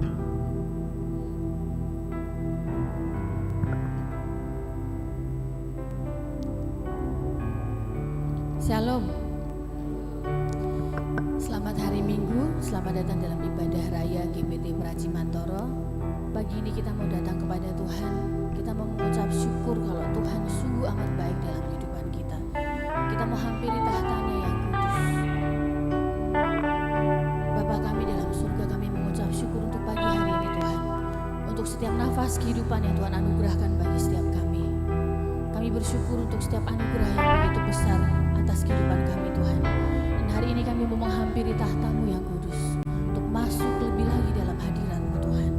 Shalom. Selamat hari Minggu, selamat datang dalam ibadah raya GBT Praji Mantoro. Pagi ini kita mau datang kepada Tuhan. Kita mau mengucap syukur kalau Tuhan sungguh amat baik dalam kehidupan kita. Kita mau hampiri tahtanya yang kudus. Bapa kami dalam surga, kami mengucap syukur untuk pagi hari ini Tuhan. Untuk setiap nafas kehidupan yang Tuhan anugerahkan bagi setiap kami. Kami bersyukur untuk setiap anugerah yang begitu besar atas kehidupan kami Tuhan. Dan hari ini kami mau menghampiri tahta-Mu yang kudus untuk masuk lebih lagi dalam hadirat-Mu Tuhan.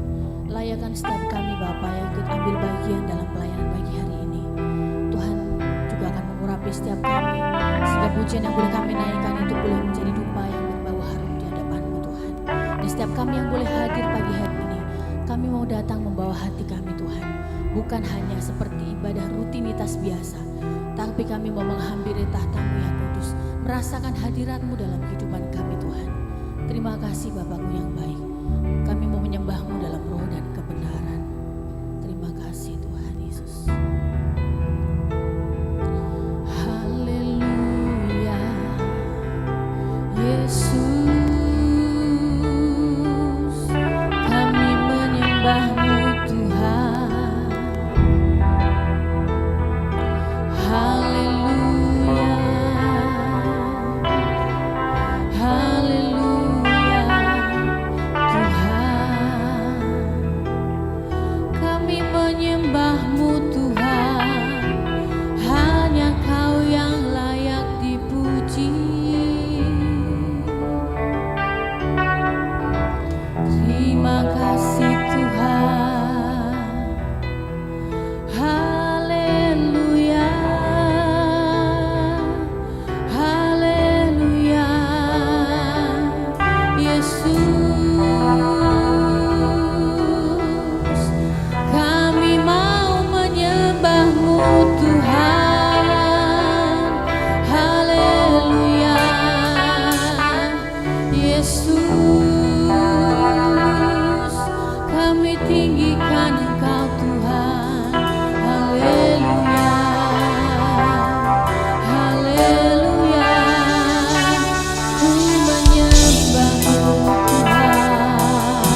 Layakan setiap kami Bapa yang ikut ambil bagian dalam pelayanan pagi hari ini. Tuhan juga akan mengurapi setiap kami sehingga pujian yang boleh kami naikkan itu boleh menjadi dupa yang berbau harum di hadapan-Mu Tuhan. Dan setiap kami yang boleh hadir pagi hari ini, kami mau datang membawa hati kami Tuhan. Bukan hanya seperti ibadah rutinitas biasa, tapi kami mau menghampiri tahta-Mu yang kudus, merasakan hadirat-Mu dalam kehidupan kami Tuhan. Terima kasih Bapakku yang baik. Kami mau menyembah-Mu dalam roh dan kebenaran. Terima kasih Tuhan Yesus. Haleluya, Yesus, kami menyembah-Mu Tuhan. Haleluya, haleluya Tuhan, kami menyembah-Mu Tuhan, hanya Kau yang layak dipuji. Terima kasih Tuhan. Haleluya, haleluya Yesus, kami mau menyembah-Mu Tuhan. Haleluya Yesus, kami tinggikan Engkau Tuhan. Haleluya, haleluya, ku menyembah-Mu Tuhan.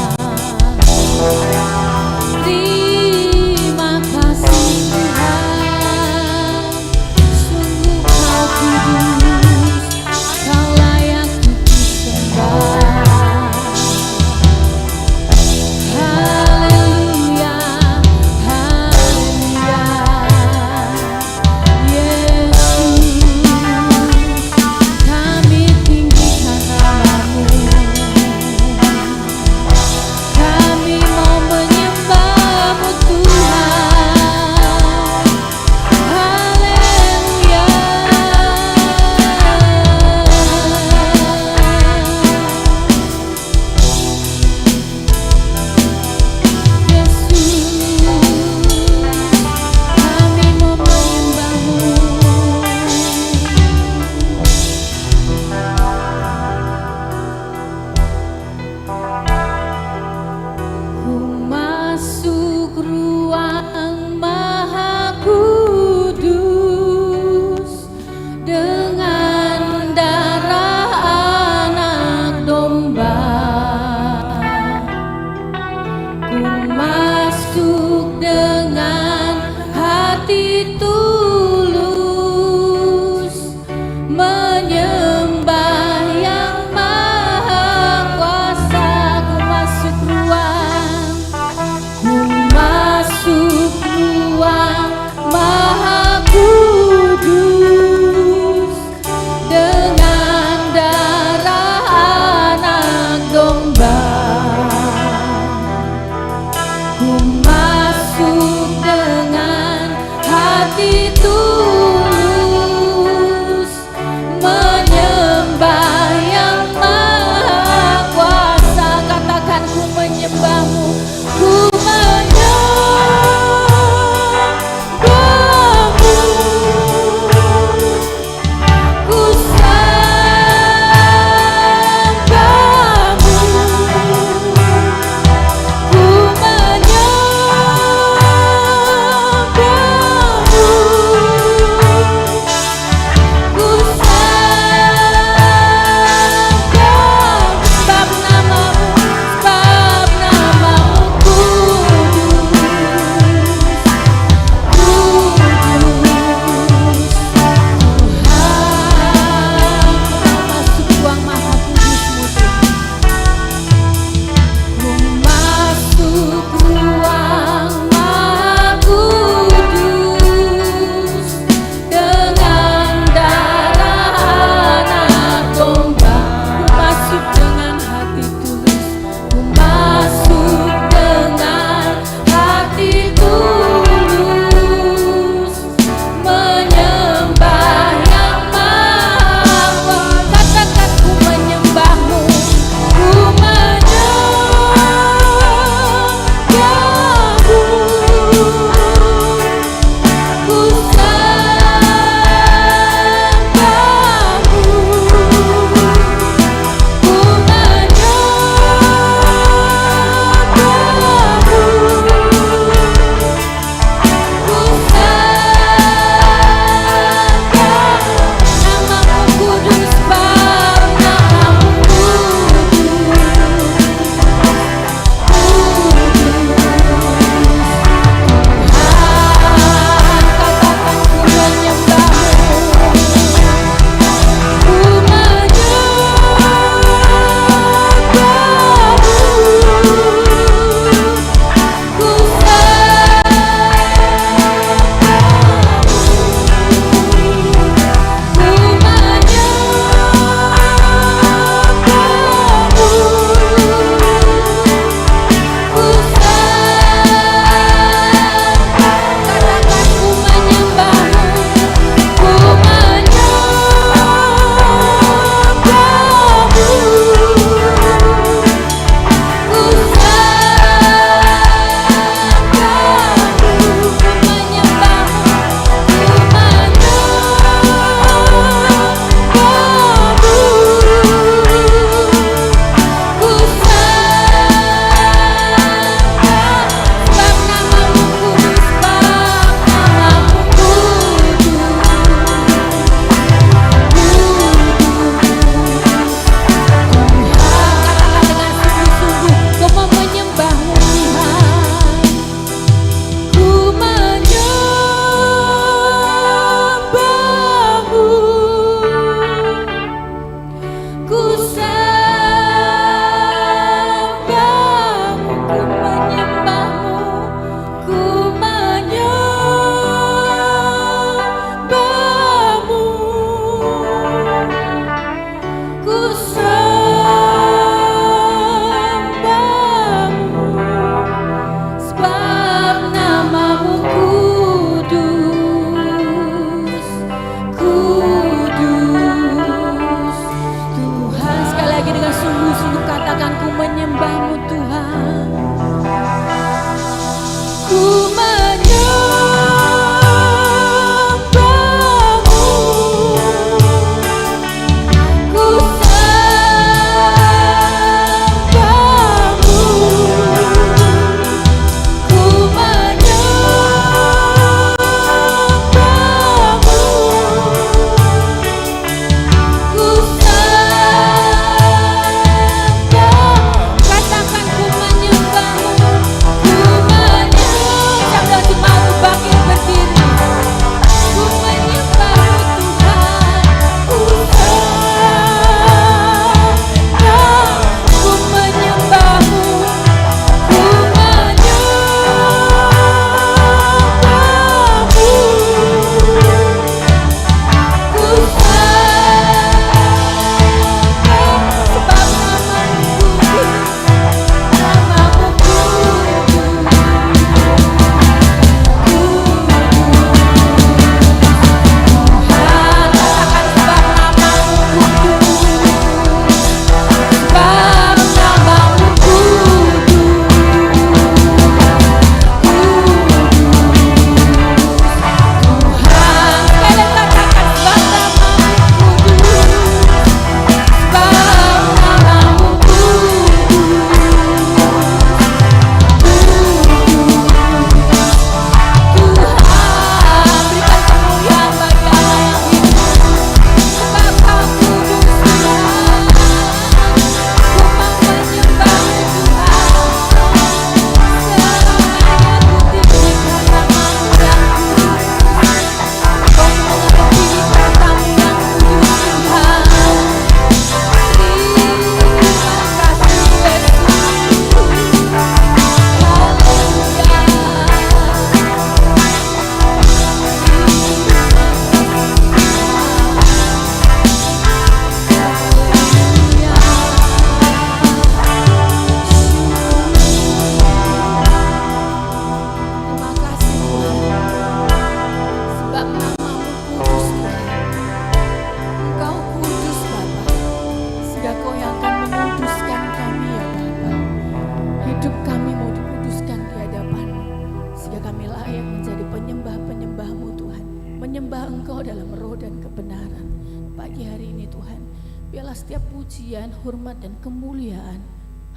menyembah Engkau dalam roh dan kebenaran. Pagi hari ini Tuhan, biarlah setiap pujian, hormat dan kemuliaan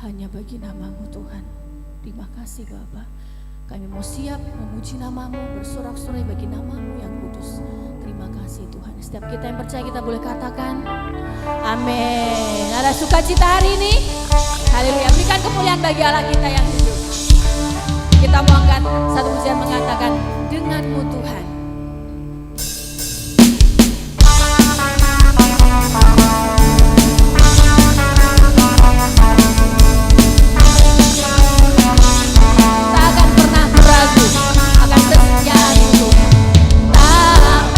hanya bagi nama-Mu Tuhan. Terima kasih Bapa. Kami mau siap memuji nama-Mu, bersorak-sorai bagi nama-Mu yang kudus. Terima kasih Tuhan. Setiap kita yang percaya kita boleh katakan amin. Ada sukacita hari ini. Haleluya. Berikan kemuliaan bagi Allah kita yang hidup. Kita mau angkat satu pujian mengatakan dengan-Mu Tuhan.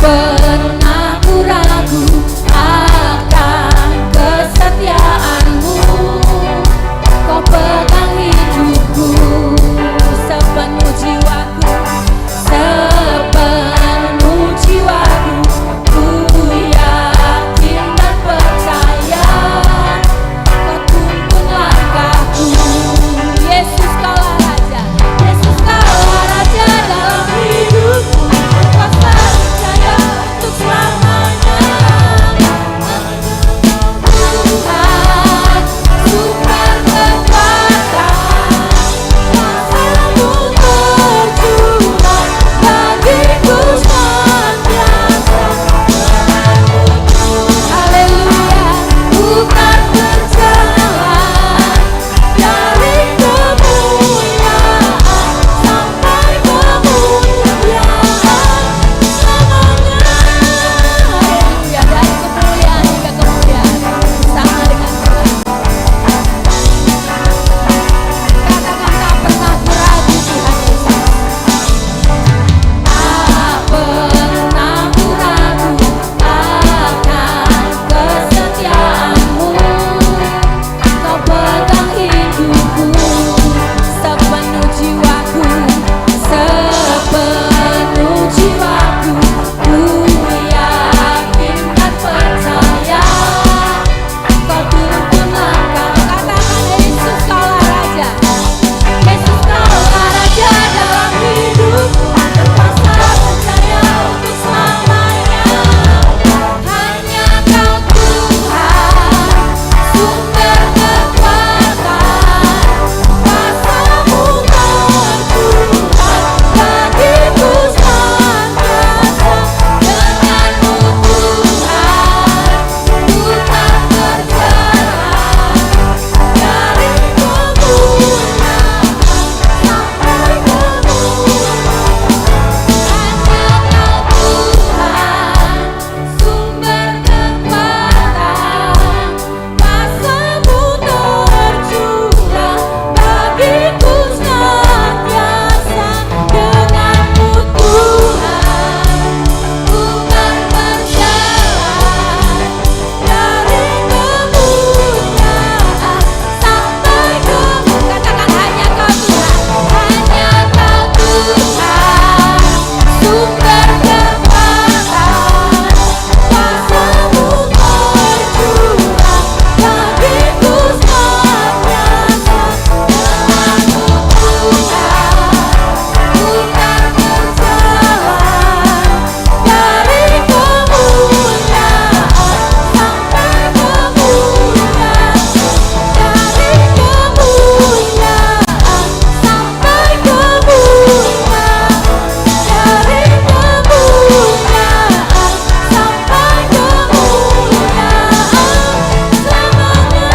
Pernah ku ragu akan kesetiaan-Mu, Kau pegang hidupku sepenuh jiwaku, sepenuh jiwaku. Ku yakin dan percaya Kau tuntun langkahku. Yesus Kaulah Raja, Yesus Kaulah Raja dalam hidupku. Untuk selamanya Tuhan, sumber kekuatan, kuasa-Mu tercurah bagiku senantiasa. Haleluya, ku tak berjalan dari kemuliaan sampai kemuliaan selamanya. Haleluya, dari kemuliaan hingga kemuliaan sama dengan Tuhan. Katakan tak pernah ragu Tuhan Yesus. Tak pernah ku ragu akan kesetiaan-Mu, Kau pegang hidupku sepenuh jiwaku, sepenuh jiwaku. Ku yakin dan percaya Kau tuntun langkah. Katakan Yesus Kaulah Raja, Yesus Kaulah Raja dalam hidupku. Berkuasa percaya untuk selamanya. Hanya Kau Tuhan, sumber kekuatan, kuasa-Mu tercurah bagiku senantiasa. Dengan-Mu Tuhan, ku tak berjalan dari kemuliaan sampai kemuliaan. Hanya Kau Tuhan, sumber kekuatan, kuasa-Mu tercurah bagiku senantiasa. Dengan-Mu Tuhan, ku tak berjalan dari kemuliaan sampai kemuliaan. Katakan hanya Kau Tuhan, hanya Kau Tuhan, sumber kekuatan, kuasa-Mu tercurah bagiku senantiasa. Dengan-Mu Tuhan, ku tak berjalan dari kemuliaan sampai kemuliaan, dari kemuliaan sampai kemuliaan, dari kemuliaan sampai kemuliaan selamanya.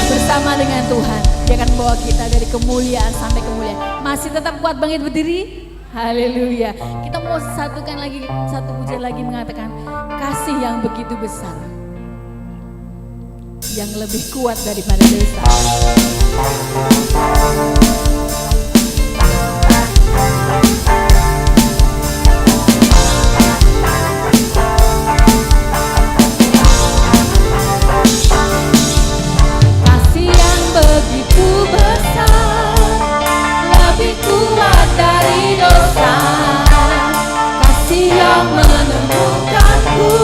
Bersama dengan Tuhan, Dia akan membawa kita dari kemuliaan sampai kemuliaan. Masih tetap kuat bangkit berdiri? Haleluya. Kita mau satukan lagi, satu pujian lagi mengatakan kasih yang begitu besar, yang lebih kuat daripada dosa. Kasih yang begitu besar, lebih kuat dari dosa. Kasih yang menemukanku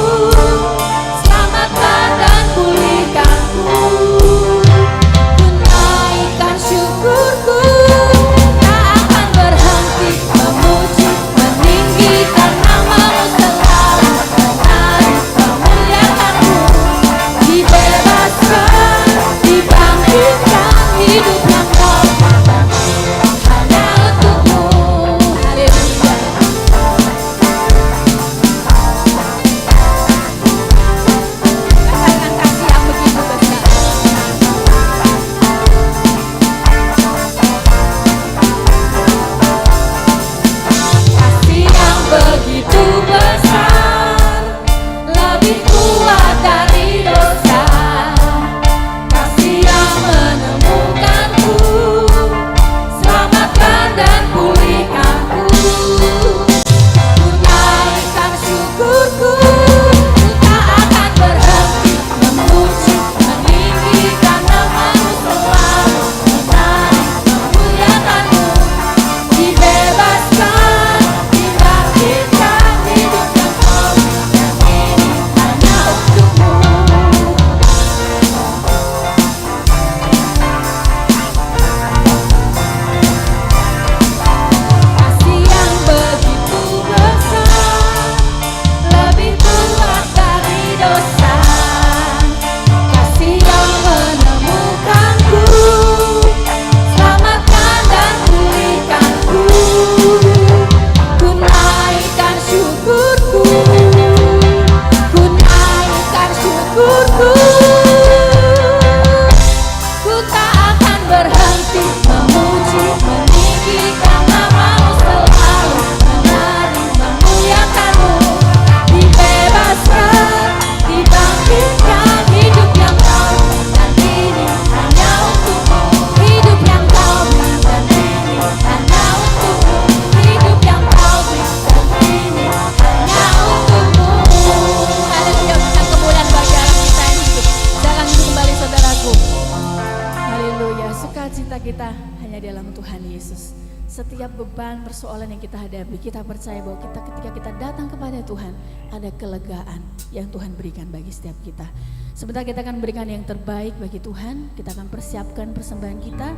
Tuhan Yesus. Setiap beban persoalan yang kita hadapi, kita percaya bahwa ketika kita datang kepada Tuhan, ada kelegaan yang Tuhan berikan bagi setiap kita. Sebentar kita akan berikan yang terbaik bagi Tuhan. Kita akan persiapkan persembahan kita.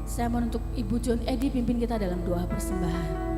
Saya mohon untuk Ibu John Edi pimpin kita dalam doa persembahan.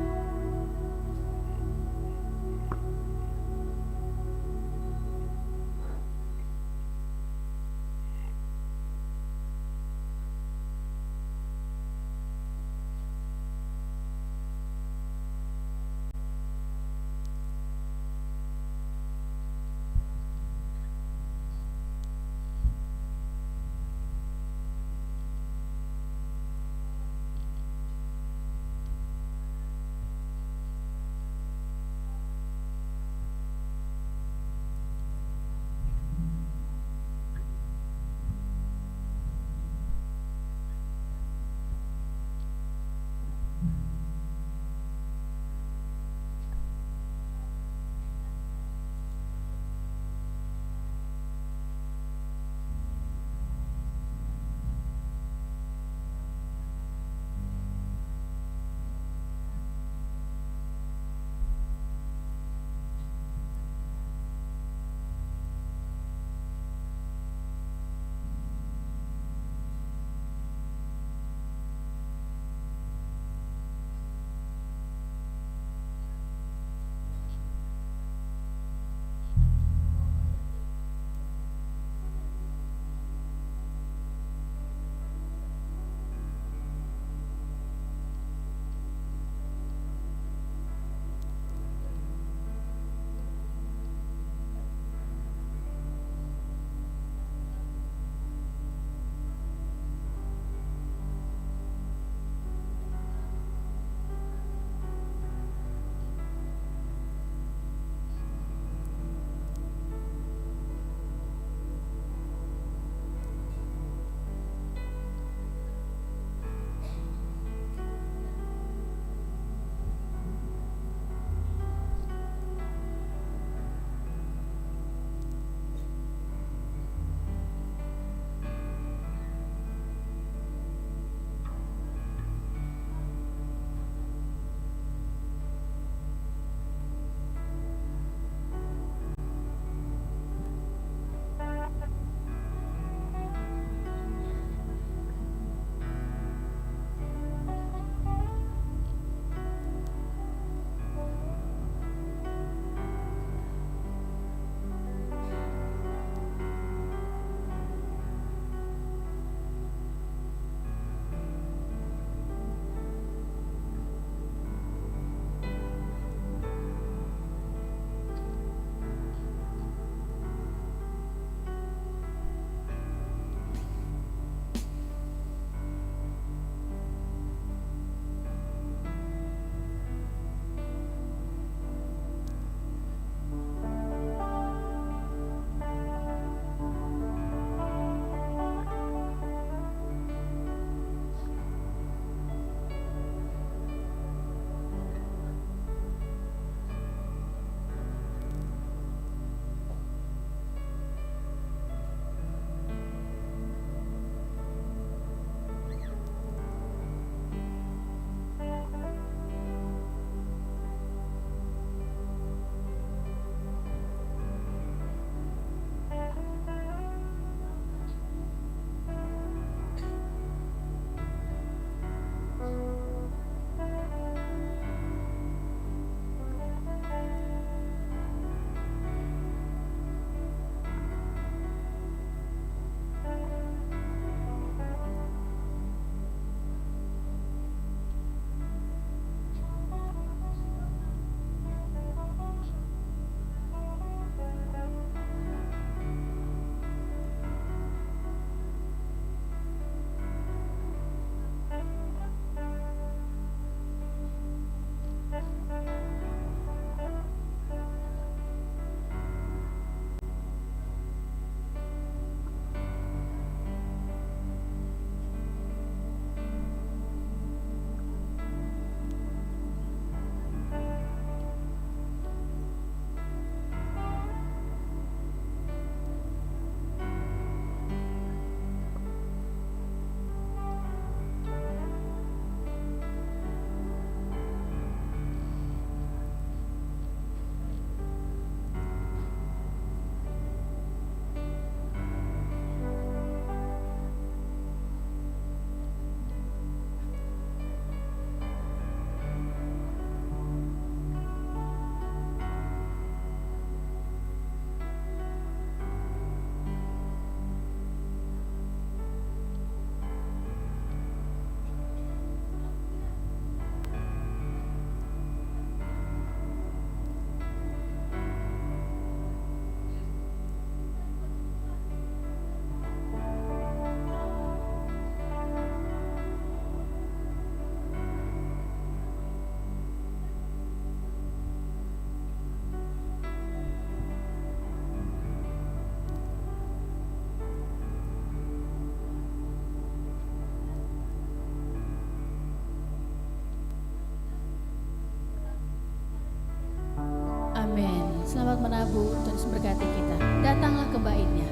dapat menabur dan memberkati kita. Datanglah ke bait-Nya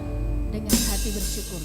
dengan hati bersyukur.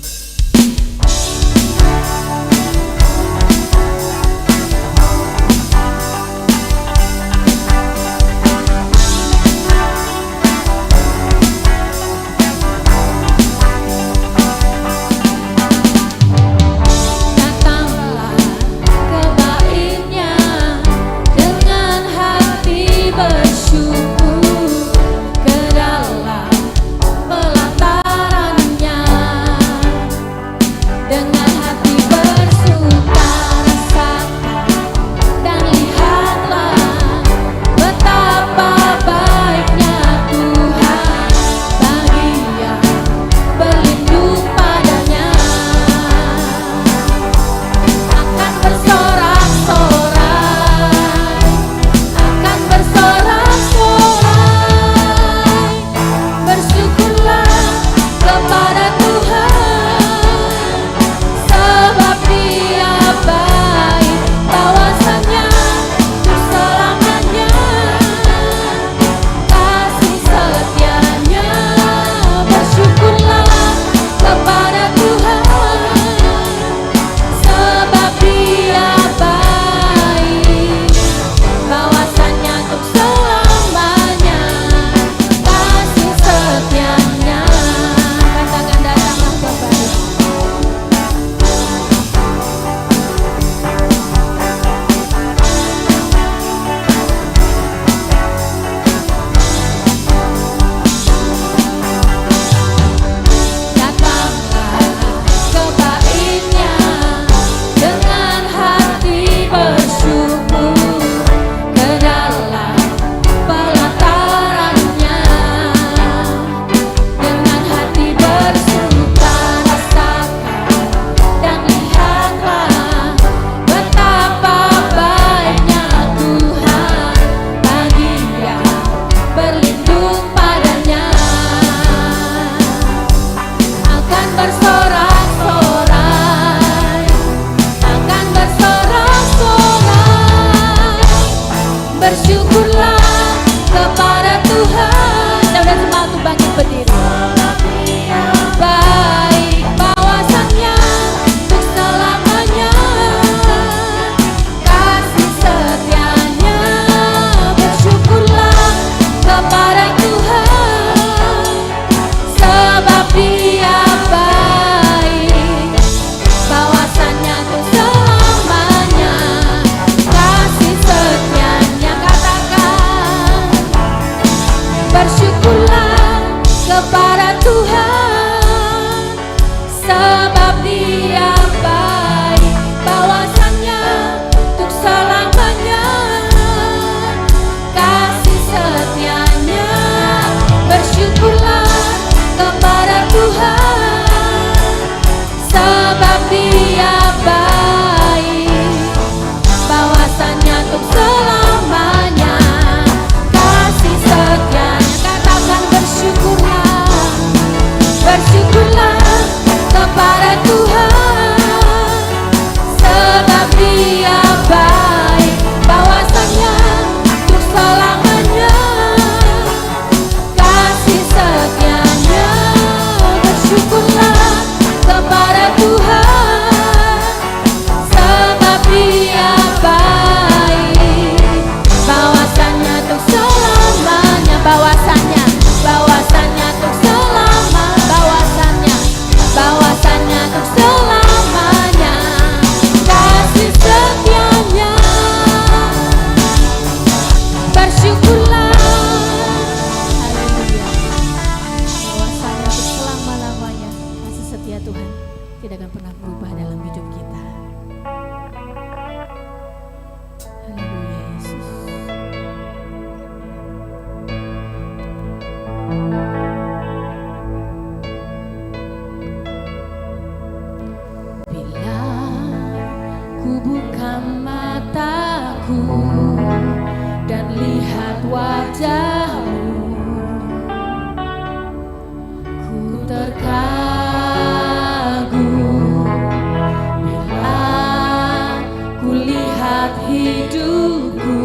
hidupku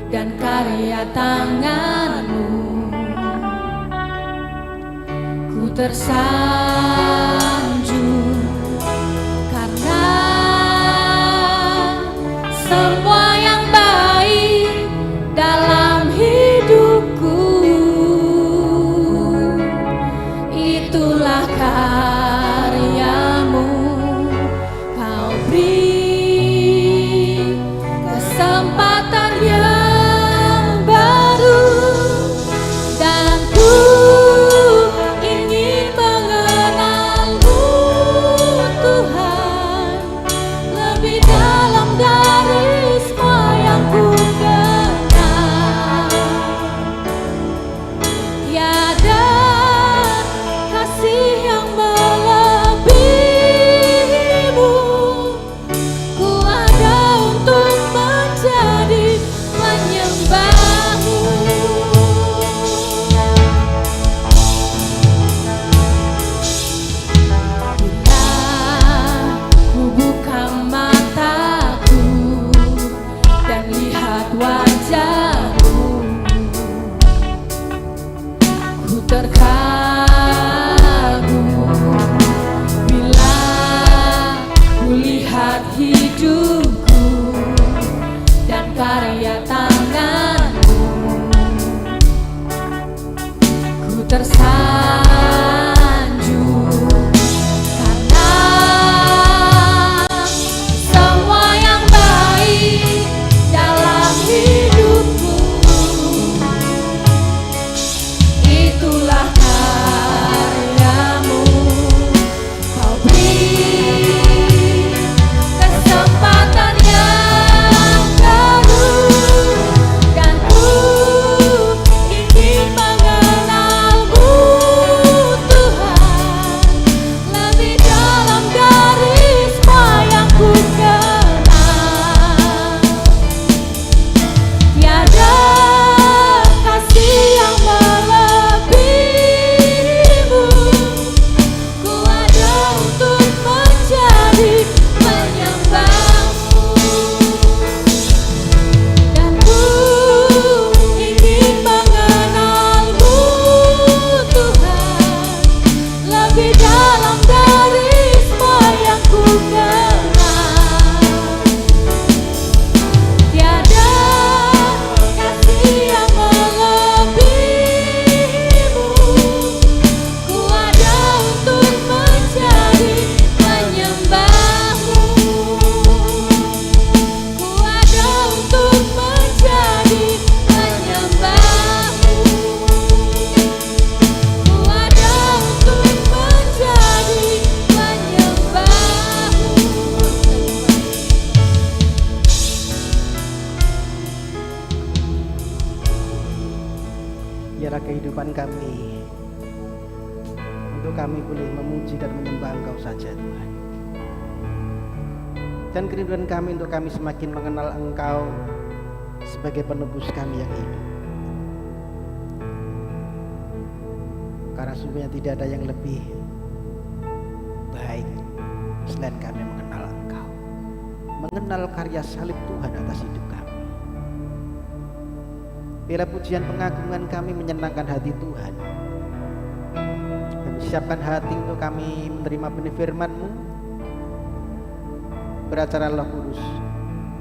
dan karya tanganmu. tersanjung karena semua yang baik dalam hidupku, itulah karyamu. Kau beri kesempatan yang baru, dan ku ingin mengenalmu Tuhan lebih dalam dari semua yang ku kenal. Tiada kasih yang melebihimu, ku ada untuk menjadi penyembahmu. Bila ku buka mataku dan lihat wajahmu, ku terkagum. Bila ku lihat hidupku dan karya tanganmu, ku tersanjung karena semua yang baik dalam hidupku, itulah karyamu. Kau beri kesempatan yang baru, dan ku ingin mengenalmu Tuhan lebih dalam dari semua yang ku kenal. Tiada kasih yang melebihimu, ku ada untuk menjadi penyembahmu, dan ku ingin mengenalmu Tuhan lebih dalam dari semua yang ku kenal. Tiada kasih yang melebihimu, ku ada untuk menjadi penyembahmu, ku ada untuk menjadi penyembahmu, ku ada untuk menjadi penyembahmu. Biarlah kehidupan kami untuk kami boleh memuji dan menyembah Engkau saja Tuhan. Dan kerinduan kami untuk kami semakin mengenal Engkau sebagai penebus kami yang hidup. Karena sungguhnya tidak ada yang lebih baik selain kami mengenal Engkau, mengenal karya salib Tuhan atas hidup kami. Biarlah pujian pengagungan kami menyenangkan hati Tuhan, dan siapkan hati untuk kami menerima benih firman-Mu. Beracara Roh Kudus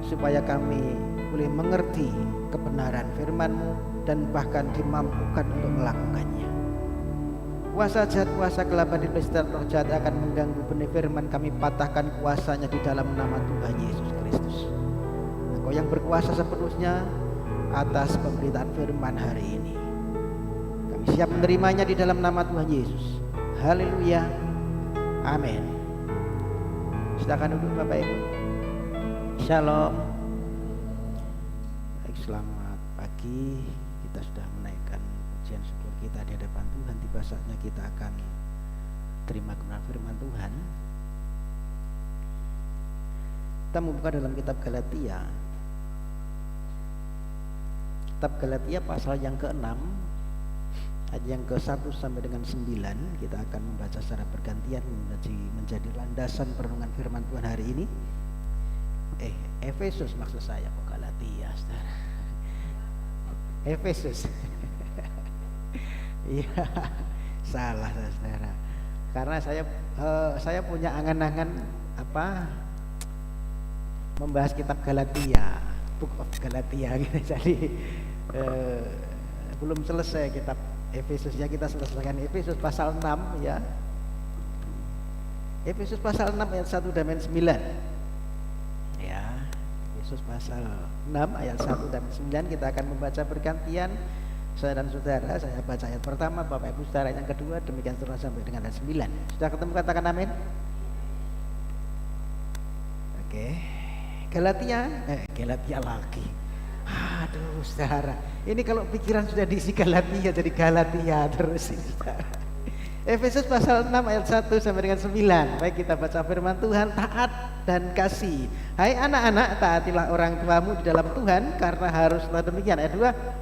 supaya kami boleh mengerti kebenaran firman-Mu dan bahkan dimampukan untuk melakukannya. Kuasa jahat, kuasa gelap dan iblis dan roh jahat akan mengganggu benih firman, kami patahkan kuasanya di dalam nama Tuhan Yesus Kristus. Engkau yang berkuasa sepenuhnya atas pemberitaan firman hari ini. Kami siap menerimanya di dalam nama Tuhan Yesus. Haleluya. Amin. Silakan duduk Bapak Ibu. Shalom. Baik, selamat pagi. Kita sudah menaikkan pujian syukur kita di hadapan Tuhan. Tiba saatnya kita akan terima kebenaran firman Tuhan. Kita membuka dalam kitab Galatia. Kitab Galatia pasal yang ke-6 ayat yang ke-1 sampai dengan 9. Kita akan membaca secara bergantian menjadi landasan perenungan firman Tuhan hari ini. Efesus maksud saya, kok Galatia, saudara. Efesus. Iya, Salah saudara. Karena saya punya angan-angan membahas kitab Galatia, Book of Galatia gitu. Jadi belum selesai kitab Efesusnya, kita selesaikan Efesus pasal 6 ya. Efesus pasal 6 ayat 1 dan 9. Ya, Efesus pasal 6 ayat 1 dan 9 kita akan membaca bergantian. Saya dan saudara, saya baca ayat pertama, Bapak Ibu saudara yang kedua, demikian seterusnya sampai dengan ayat 9. Sudah ketemu, katakan amin. Oke. Galatia lagi. Aduh saudara, ini kalau pikiran sudah diisi Galatia jadi Galatia terus ini, saudara. Efesus pasal 6 ayat 1 sampai dengan 9. Baik, kita baca firman Tuhan. Taat dan kasih. Hai anak-anak, taatilah orang tuamu di dalam Tuhan, karena haruslah demikian. Ayat 2.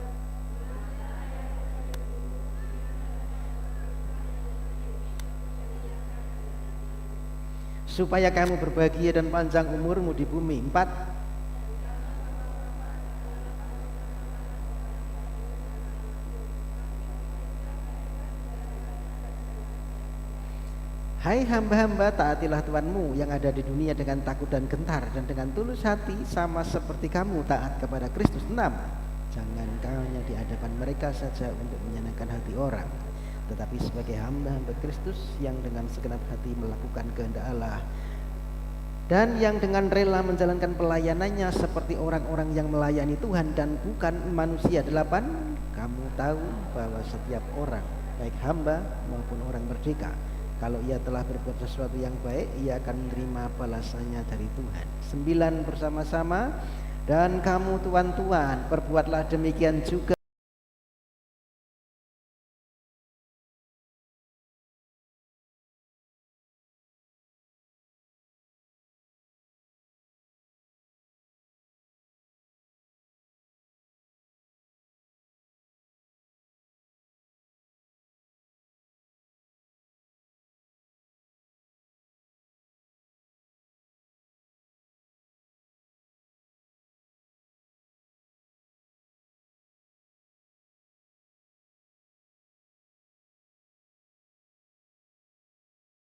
Supaya kamu berbahagia dan panjang umurmu di bumi. 4. Hai hamba-hamba, taatilah Tuhanmu yang ada di dunia dengan takut dan gentar dan dengan tulus hati, sama seperti kamu taat kepada Kristus. 6. Jangan kau hanya di hadapan mereka saja untuk menyenangkan hati orang, tetapi sebagai hamba-hamba Kristus yang dengan segenap hati melakukan kehendak Allah, dan yang dengan rela menjalankan pelayanannya seperti orang-orang yang melayani Tuhan dan bukan manusia. 8. Kamu tahu bahwa setiap orang, baik hamba maupun orang merdeka, kalau ia telah berbuat sesuatu yang baik, ia akan menerima balasannya dari Tuhan. 9 bersama-sama. Dan kamu tuan-tuan, perbuatlah demikian juga.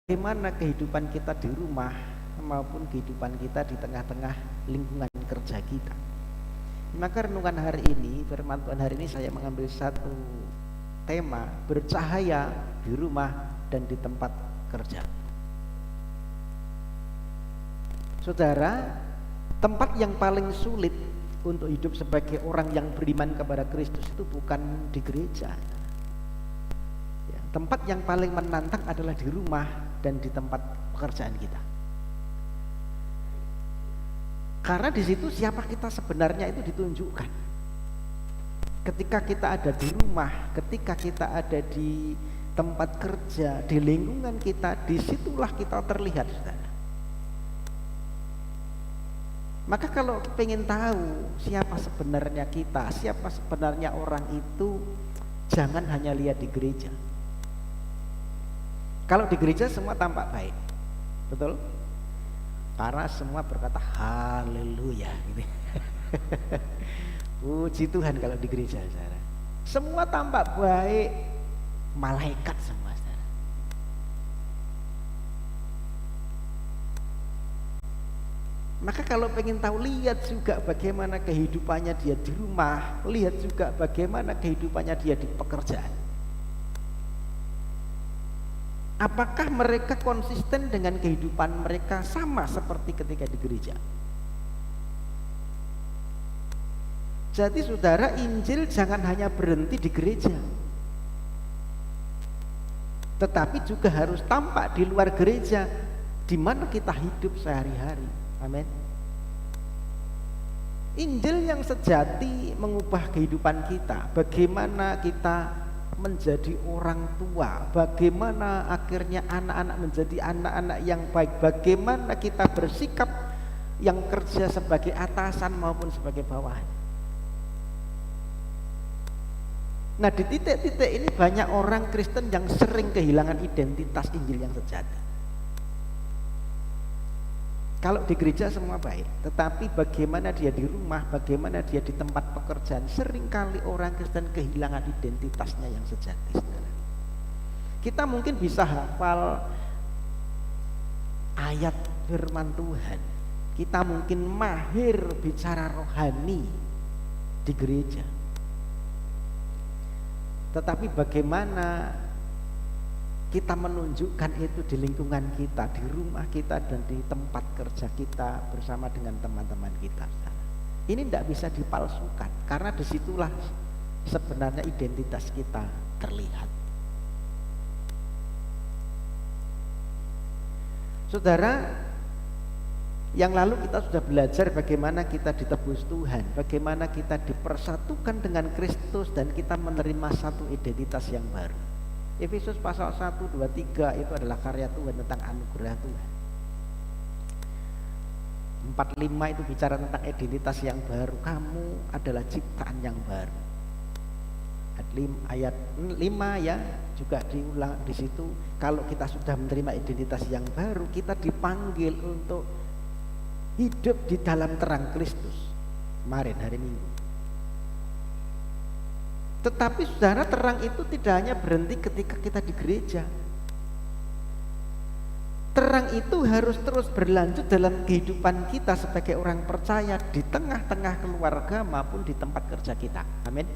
Bagaimana kehidupan kita di rumah maupun kehidupan kita di tengah-tengah lingkungan kerja kita. Maka renungan hari ini, firman Tuhan hari ini, saya mengambil satu tema, bercahaya di rumah dan di tempat kerja. Saudara, tempat yang paling sulit untuk hidup sebagai orang yang beriman kepada Kristus itu bukan di gereja. Tempat yang paling menantang adalah di rumah dan di tempat pekerjaan kita. Karena di situ siapa kita sebenarnya itu ditunjukkan. Ketika kita ada di rumah, ketika kita ada di tempat kerja, di lingkungan kita, disitulah kita terlihat, saudara. Maka kalau pengen tahu siapa sebenarnya kita, siapa sebenarnya orang itu, jangan hanya lihat di gereja. Kalau di gereja semua tampak baik, betul? Karena semua berkata haleluya gitu. Puji Tuhan kalau di gereja, saudara. Semua tampak baik, malaikat semua, saudara. Maka kalau pengen tahu, lihat juga bagaimana kehidupannya dia di rumah, lihat juga bagaimana kehidupannya dia di pekerjaan. Apakah mereka konsisten dengan kehidupan mereka sama seperti ketika di gereja? Jadi saudara, Injil jangan hanya berhenti di gereja, tetapi juga harus tampak di luar gereja, di mana kita hidup sehari-hari. Amin. Injil yang sejati mengubah kehidupan kita. Bagaimana kita menjadi orang tua, bagaimana akhirnya anak-anak menjadi anak-anak yang baik, bagaimana kita bersikap yang kerja sebagai atasan maupun sebagai bawahan. Nah, di titik-titik ini banyak orang Kristen yang sering kehilangan identitas Injil yang sejati. Kalau di gereja semua baik, tetapi bagaimana dia di rumah, bagaimana dia di tempat pekerjaan, seringkali orang Kristen kehilangan identitasnya yang sejati, saudara. Kita mungkin bisa hafal ayat firman Tuhan. Kita mungkin mahir bicara rohani di gereja. Tetapi bagaimana kita menunjukkan itu di lingkungan kita, di rumah kita, dan di tempat kerja kita bersama dengan teman-teman kita. Ini tidak bisa dipalsukan, karena disitulah sebenarnya identitas kita terlihat. Saudara, yang lalu kita sudah belajar bagaimana kita ditebus Tuhan, bagaimana kita dipersatukan dengan Kristus dan kita menerima satu identitas yang baru. Efesus pasal 1, 2, 3 itu adalah karya Tuhan tentang anugerah Tuhan. 4:5 itu bicara tentang identitas yang baru. Kamu adalah ciptaan yang baru. Ayat 5 ya juga diulang di situ. Kalau kita sudah menerima identitas yang baru, kita dipanggil untuk hidup di dalam terang Kristus. Kemarin hari Minggu. Tetapi saudara, terang itu tidak hanya berhenti ketika kita di gereja. Terang itu harus terus berlanjut dalam kehidupan kita sebagai orang percaya di tengah-tengah keluarga maupun di tempat kerja kita. Amin.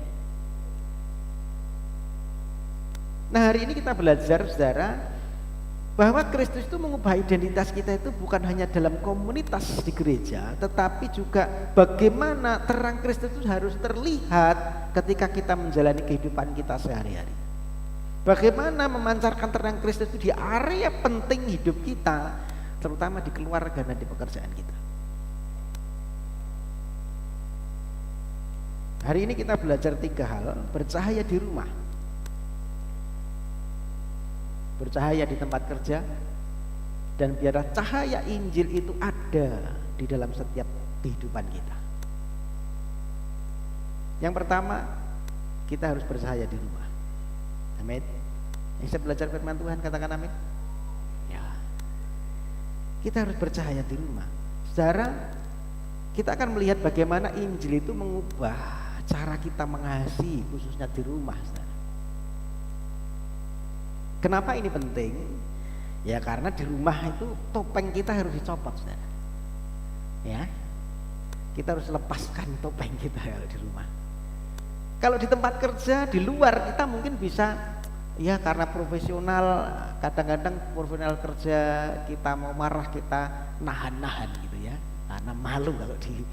Nah, hari ini kita belajar, saudara, bahwa Kristus itu mengubah identitas kita itu bukan hanya dalam komunitas di gereja, tetapi juga bagaimana terang Kristus itu harus terlihat ketika kita menjalani kehidupan kita sehari-hari. Bagaimana memancarkan terang Kristus itu di area penting hidup kita, terutama di keluarga dan di pekerjaan kita. Hari ini kita belajar 3 hal: bercahaya di rumah, bercahaya di tempat kerja, dan biarlah cahaya Injil itu ada di dalam setiap kehidupan kita. Yang pertama, kita harus bercahaya di rumah. Amin. Bisa belajar firman Tuhan, katakan amin. Ya. Kita harus bercahaya di rumah. Saudara, kita akan melihat bagaimana Injil itu mengubah cara kita mengasihi, khususnya di rumah, saudara. Kenapa ini penting? Ya karena di rumah itu topeng kita harus dicopot, saudara. Ya, kita harus lepaskan topeng kita kalau di rumah. Kalau di tempat kerja, di luar kita mungkin bisa, ya karena profesional, kadang-kadang profesional kerja kita mau marah kita nahan-nahan gitu ya, karena malu kalau di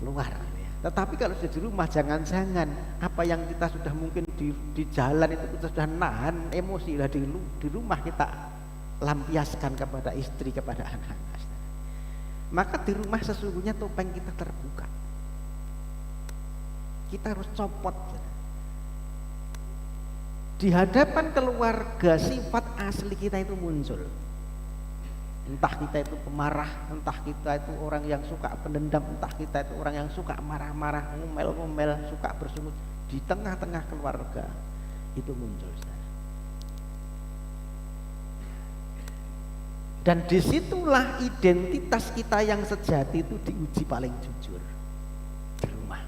luar gitu ya. Tetapi kalau sudah di rumah, jangan-jangan apa yang kita sudah mungkin di jalan itu kita sudah nahan emosi, lah di rumah kita lampiaskan kepada istri, kepada anak-anak. Maka di rumah sesungguhnya topeng kita terbuka. Kita harus copot. Di hadapan keluarga sifat asli kita itu muncul. Entah kita itu pemarah, entah kita itu orang yang suka pendendam, entah kita itu orang yang suka marah-marah, ngomel-ngomel, suka bersungut. Di tengah-tengah keluarga itu muncul. Dan disitulah identitas kita yang sejati itu diuji paling jujur, di rumah.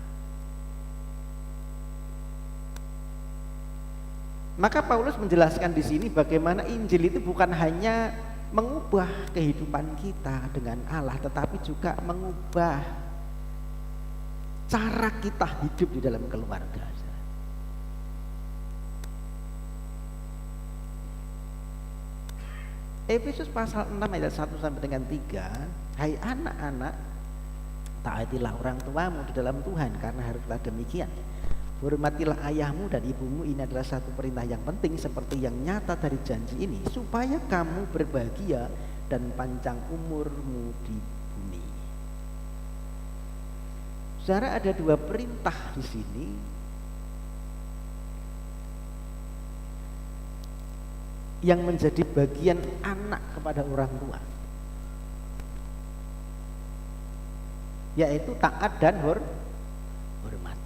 Maka Paulus menjelaskan di sini bagaimana Injil itu bukan hanya mengubah kehidupan kita dengan Allah, tetapi juga mengubah cara kita hidup di dalam keluarga. Efesus pasal 6 ayat 1 sampai dengan 3, hai anak-anak, taatilah orang tuamu di dalam Tuhan, karena haruslah demikian. Hormatilah ayahmu dan ibumu, ini adalah satu perintah yang penting seperti yang nyata dari janji ini, supaya kamu berbahagia dan panjang umurmu di bumi. Saudara, ada 2 perintah di sini yang menjadi bagian anak kepada orang tua, yaitu taat dan hormat.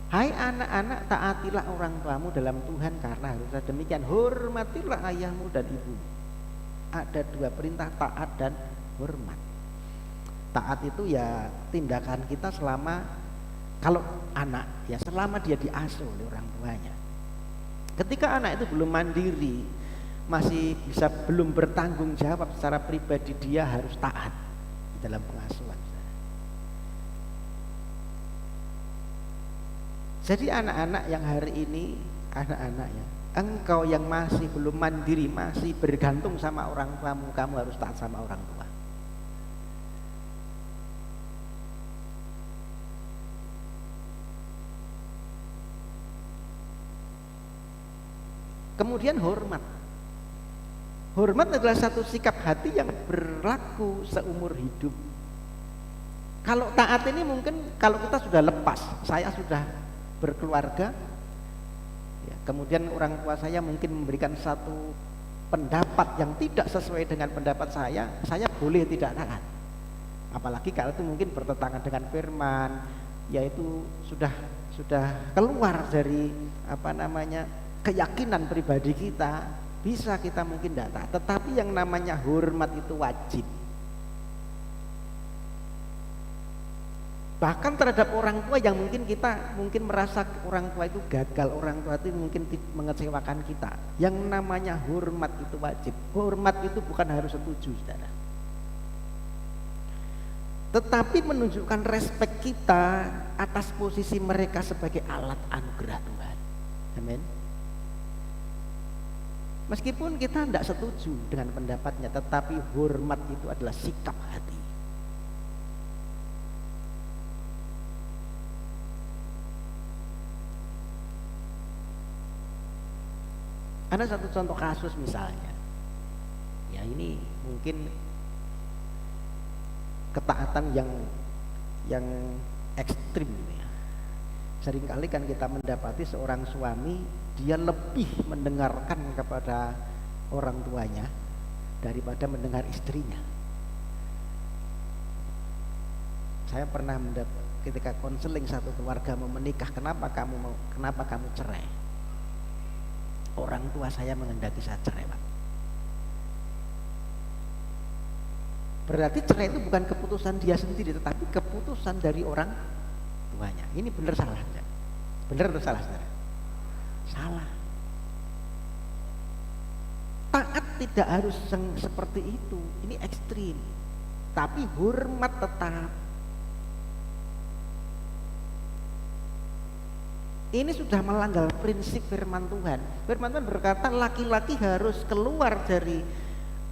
Hai anak-anak, taatilah orang tuamu dalam Tuhan, karena haruslah demikian. Hormatilah ayahmu dan ibumu. Ada 2 perintah, taat dan hormat. Taat itu ya tindakan kita selama Kalau anak ya selama dia diasuh oleh orang tuanya. Ketika anak itu belum mandiri, masih bisa belum bertanggung jawab secara pribadi, dia harus taat di dalam pengasuhan. Jadi anak-anak yang hari ini, anak-anak ya, engkau yang masih belum mandiri, masih bergantung sama orang tuamu, kamu harus taat sama orang tua. Kemudian hormat. Hormat adalah satu sikap hati yang berlaku seumur hidup. Kalau taat ini mungkin kalau kita sudah lepas, saya sudah berkeluarga, ya, kemudian orang tua saya mungkin memberikan satu pendapat yang tidak sesuai dengan pendapat saya boleh tidak taat. Apalagi kalau itu mungkin bertentangan dengan firman, yaitu sudah keluar dari keyakinan pribadi kita, bisa kita mungkin tidak taat. Tetapi yang namanya hormat itu wajib. Bahkan terhadap orang tua yang mungkin kita merasa orang tua itu gagal, orang tua itu mungkin mengecewakan kita. Yang namanya hormat itu wajib. Hormat itu bukan harus setuju, saudara. Tetapi menunjukkan respek kita atas posisi mereka sebagai alat anugerah Tuhan. Amin. Meskipun kita tidak setuju dengan pendapatnya, tetapi hormat itu adalah sikap hati. Ada satu contoh kasus misalnya, ya ini mungkin ketaatan yang ekstrim ya. Seringkali kan kita mendapati seorang suami dia lebih mendengarkan kepada orang tuanya daripada mendengar istrinya. Saya pernah ketika konseling satu keluarga mau menikah, kenapa kamu cerai? Orang tua saya menghendaki saya cerai, Pak. Berarti cerai itu bukan keputusan dia sendiri, tetapi keputusan dari orang tuanya. Ini benar salah? Benar atau salah, saudara? Salah. Taat tidak harus seperti itu. Ini ekstrim. Tapi hormat tetap. Ini sudah melanggar prinsip firman Tuhan. Firman Tuhan berkata laki-laki harus keluar dari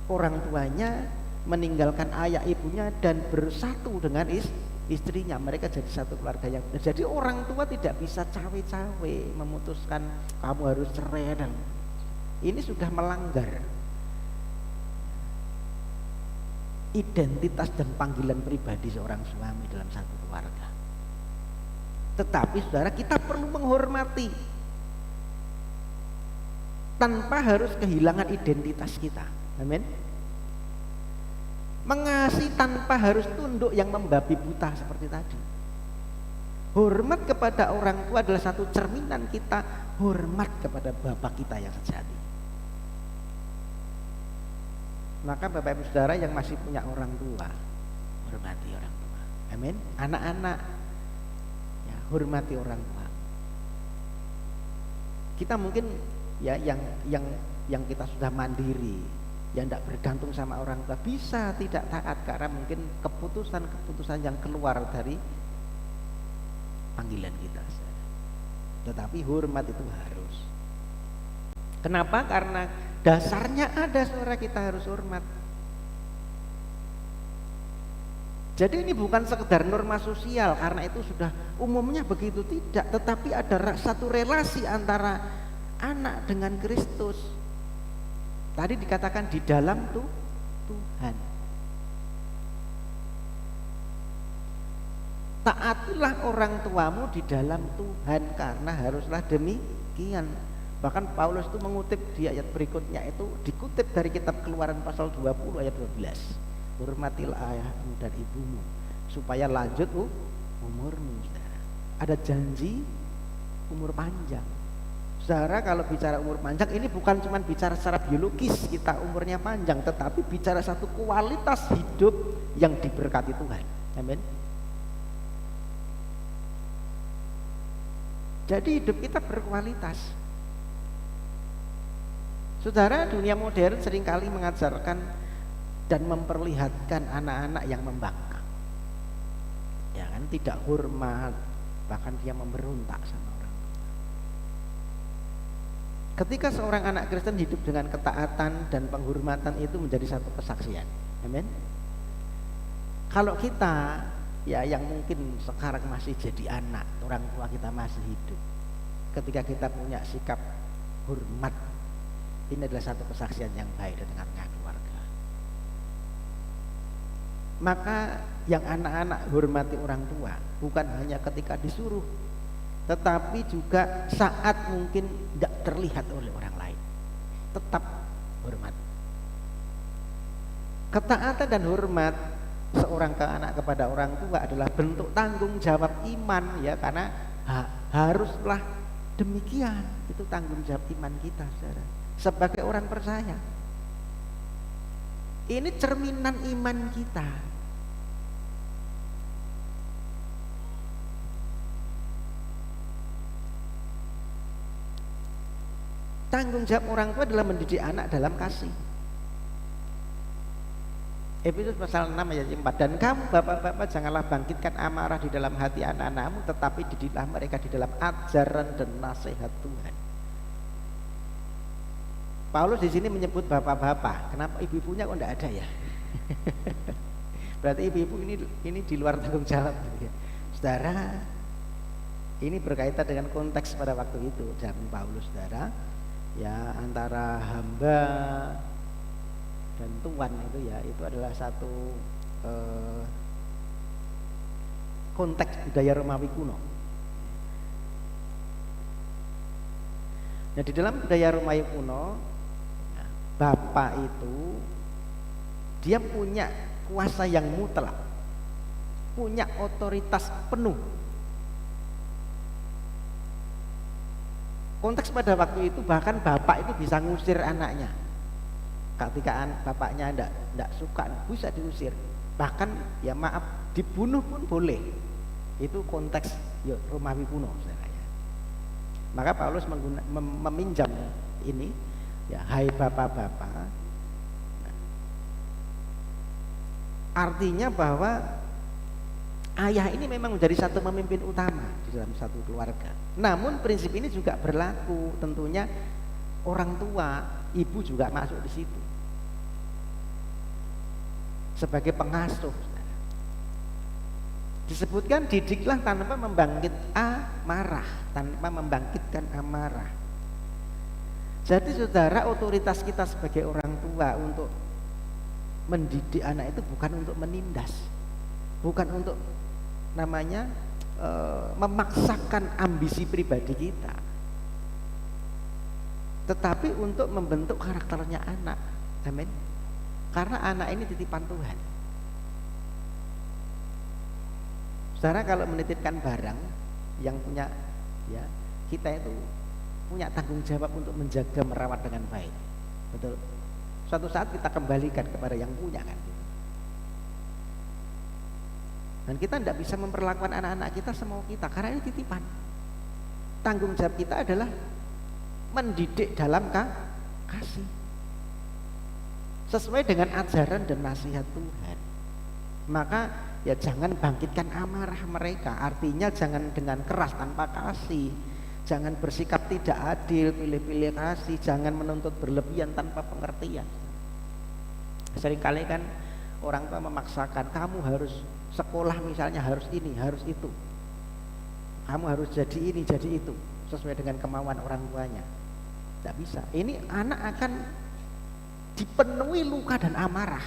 orang tuanya, meninggalkan ayah ibunya dan bersatu dengan istrinya. Mereka jadi satu keluarga yang benar. Jadi orang tua tidak bisa cawe-cawe memutuskan kamu harus cerai, dan ini sudah melanggar identitas dan panggilan pribadi seorang suami dalam satu keluarga. Tetapi saudara, kita perlu menghormati tanpa harus kehilangan identitas kita. Amin. Mengasihi tanpa harus tunduk yang membabi buta seperti tadi. Hormat kepada orang tua adalah satu cerminan kita hormat kepada Bapa kita yang sejati. Maka Bapak Ibu Saudara yang masih punya orang tua, hormati orang tua. Amin. Anak-anak, hormati orang tua. Kita mungkin ya yang kita sudah mandiri, yang tidak bergantung sama orang tua, bisa tidak taat karena mungkin keputusan yang keluar dari panggilan kita. Tetapi hormat itu harus. Kenapa? Karena dasarnya ada, saudara, kita harus hormat. Jadi ini bukan sekedar norma sosial, karena itu sudah umumnya begitu, tidak. Tetapi ada satu relasi antara anak dengan Kristus. Tadi dikatakan di dalam Tuhan. Taatilah orang tuamu di dalam Tuhan, karena haruslah demikian. Bahkan Paulus itu mengutip di ayat berikutnya, itu dikutip dari kitab Keluaran pasal 20 ayat 12. Hormatilah ayahmu dan ibumu supaya lanjut umurmu. Saudara, ada janji umur panjang. Saudara, kalau bicara umur panjang ini bukan cuma bicara secara biologis kita umurnya panjang, tetapi bicara satu kualitas hidup yang diberkati Tuhan. Amin. Jadi hidup kita berkualitas. Saudara, dunia modern seringkali mengajarkan dan memperlihatkan anak-anak yang membangkang. Ya kan, tidak hormat, bahkan dia memberontak sama orang. Ketika seorang anak Kristen hidup dengan ketaatan dan penghormatan, itu menjadi satu kesaksian. Amin. Kalau kita ya yang mungkin sekarang masih jadi anak, orang tua kita masih hidup, ketika kita punya sikap hormat, ini adalah satu kesaksian yang baik di tengah-tengah keluarga. Maka yang anak-anak hormati orang tua bukan hanya ketika disuruh, tetapi juga saat mungkin tidak terlihat oleh orang lain, tetap hormat. Ketaatan dan hormat seorang ke anak kepada orang tua adalah bentuk tanggung jawab iman, ya, karena haruslah demikian. Itu tanggung jawab iman kita, saudara, sebagai orang percaya. Ini cerminan iman kita. Tanggung jawab orang tua adalah mendidik anak dalam kasih. Efesus pasal 6 ayat 4, dan kamu bapak-bapak janganlah bangkitkan amarah di dalam hati anak-anakmu, tetapi didiklah mereka di dalam ajaran dan nasihat Tuhan. Paulus di sini menyebut bapak-bapak. Kenapa ibu-ibunya kok enggak ada ya? Berarti ibu-ibu ini di luar tanggung jawab, gitu ya. Saudara, ini berkaitan dengan konteks pada waktu itu zaman Paulus, saudara. Ya, antara hamba dan tuan itu, ya, itu adalah satu konteks budaya Romawi kuno. Nah, di dalam budaya Romawi kuno, bapak itu dia punya kuasa yang mutlak, punya otoritas penuh. Konteks pada waktu itu bahkan bapak itu bisa ngusir anaknya. Ketika bapaknya tidak suka, bisa diusir. Bahkan ya maaf, dibunuh pun boleh. Itu konteks ya, Romawi kuno, saudara, ya. Maka Paulus meminjam ini, ya, hai bapak-bapak. Artinya bahwa ayah ini memang menjadi satu pemimpin utama di dalam satu keluarga. Namun prinsip ini juga berlaku tentunya orang tua, ibu juga masuk di situ sebagai pengasuh. Disebutkan didiklah tanpa membangkitkan amarah. Jadi saudara, otoritas kita sebagai orang tua untuk mendidik anak itu bukan untuk menindas, bukan untuk memaksakan ambisi pribadi kita, tetapi untuk membentuk karakternya anak. Amin. Karena anak ini titipan Tuhan. Saudara, kalau menitipkan barang yang punya, ya, kita itu punya tanggung jawab untuk menjaga, merawat dengan baik. Betul. Suatu saat kita kembalikan kepada yang punya, kan. Dan kita tidak bisa memperlakukan anak-anak kita semau kita, karena ini titipan. Tanggung jawab kita adalah mendidik dalam kasih, sesuai dengan ajaran dan nasihat Tuhan. Maka ya jangan bangkitkan amarah mereka. Artinya jangan dengan keras tanpa kasih, jangan bersikap tidak adil, pilih-pilih kasih, jangan menuntut berlebihan tanpa pengertian. Seringkali kan orang tua memaksakan, kamu harus sekolah misalnya, harus ini, harus itu, kamu harus jadi ini, jadi itu, sesuai dengan kemauan orang tuanya. Tidak bisa. Ini anak akan dipenuhi luka dan amarah.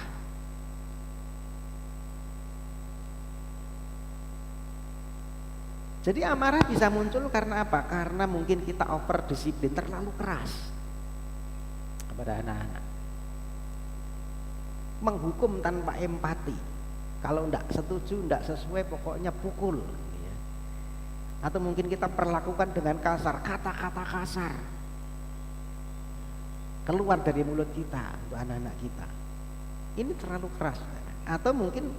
Jadi amarah bisa muncul karena apa? Karena mungkin kita over disiplin, terlalu keras kepada anak-anak, menghukum tanpa empati. Kalau tidak setuju, tidak sesuai, pokoknya pukul, ya. Atau mungkin kita perlakukan dengan kasar, kata-kata kasar keluar dari mulut kita untuk anak-anak kita. Ini terlalu keras. Atau mungkin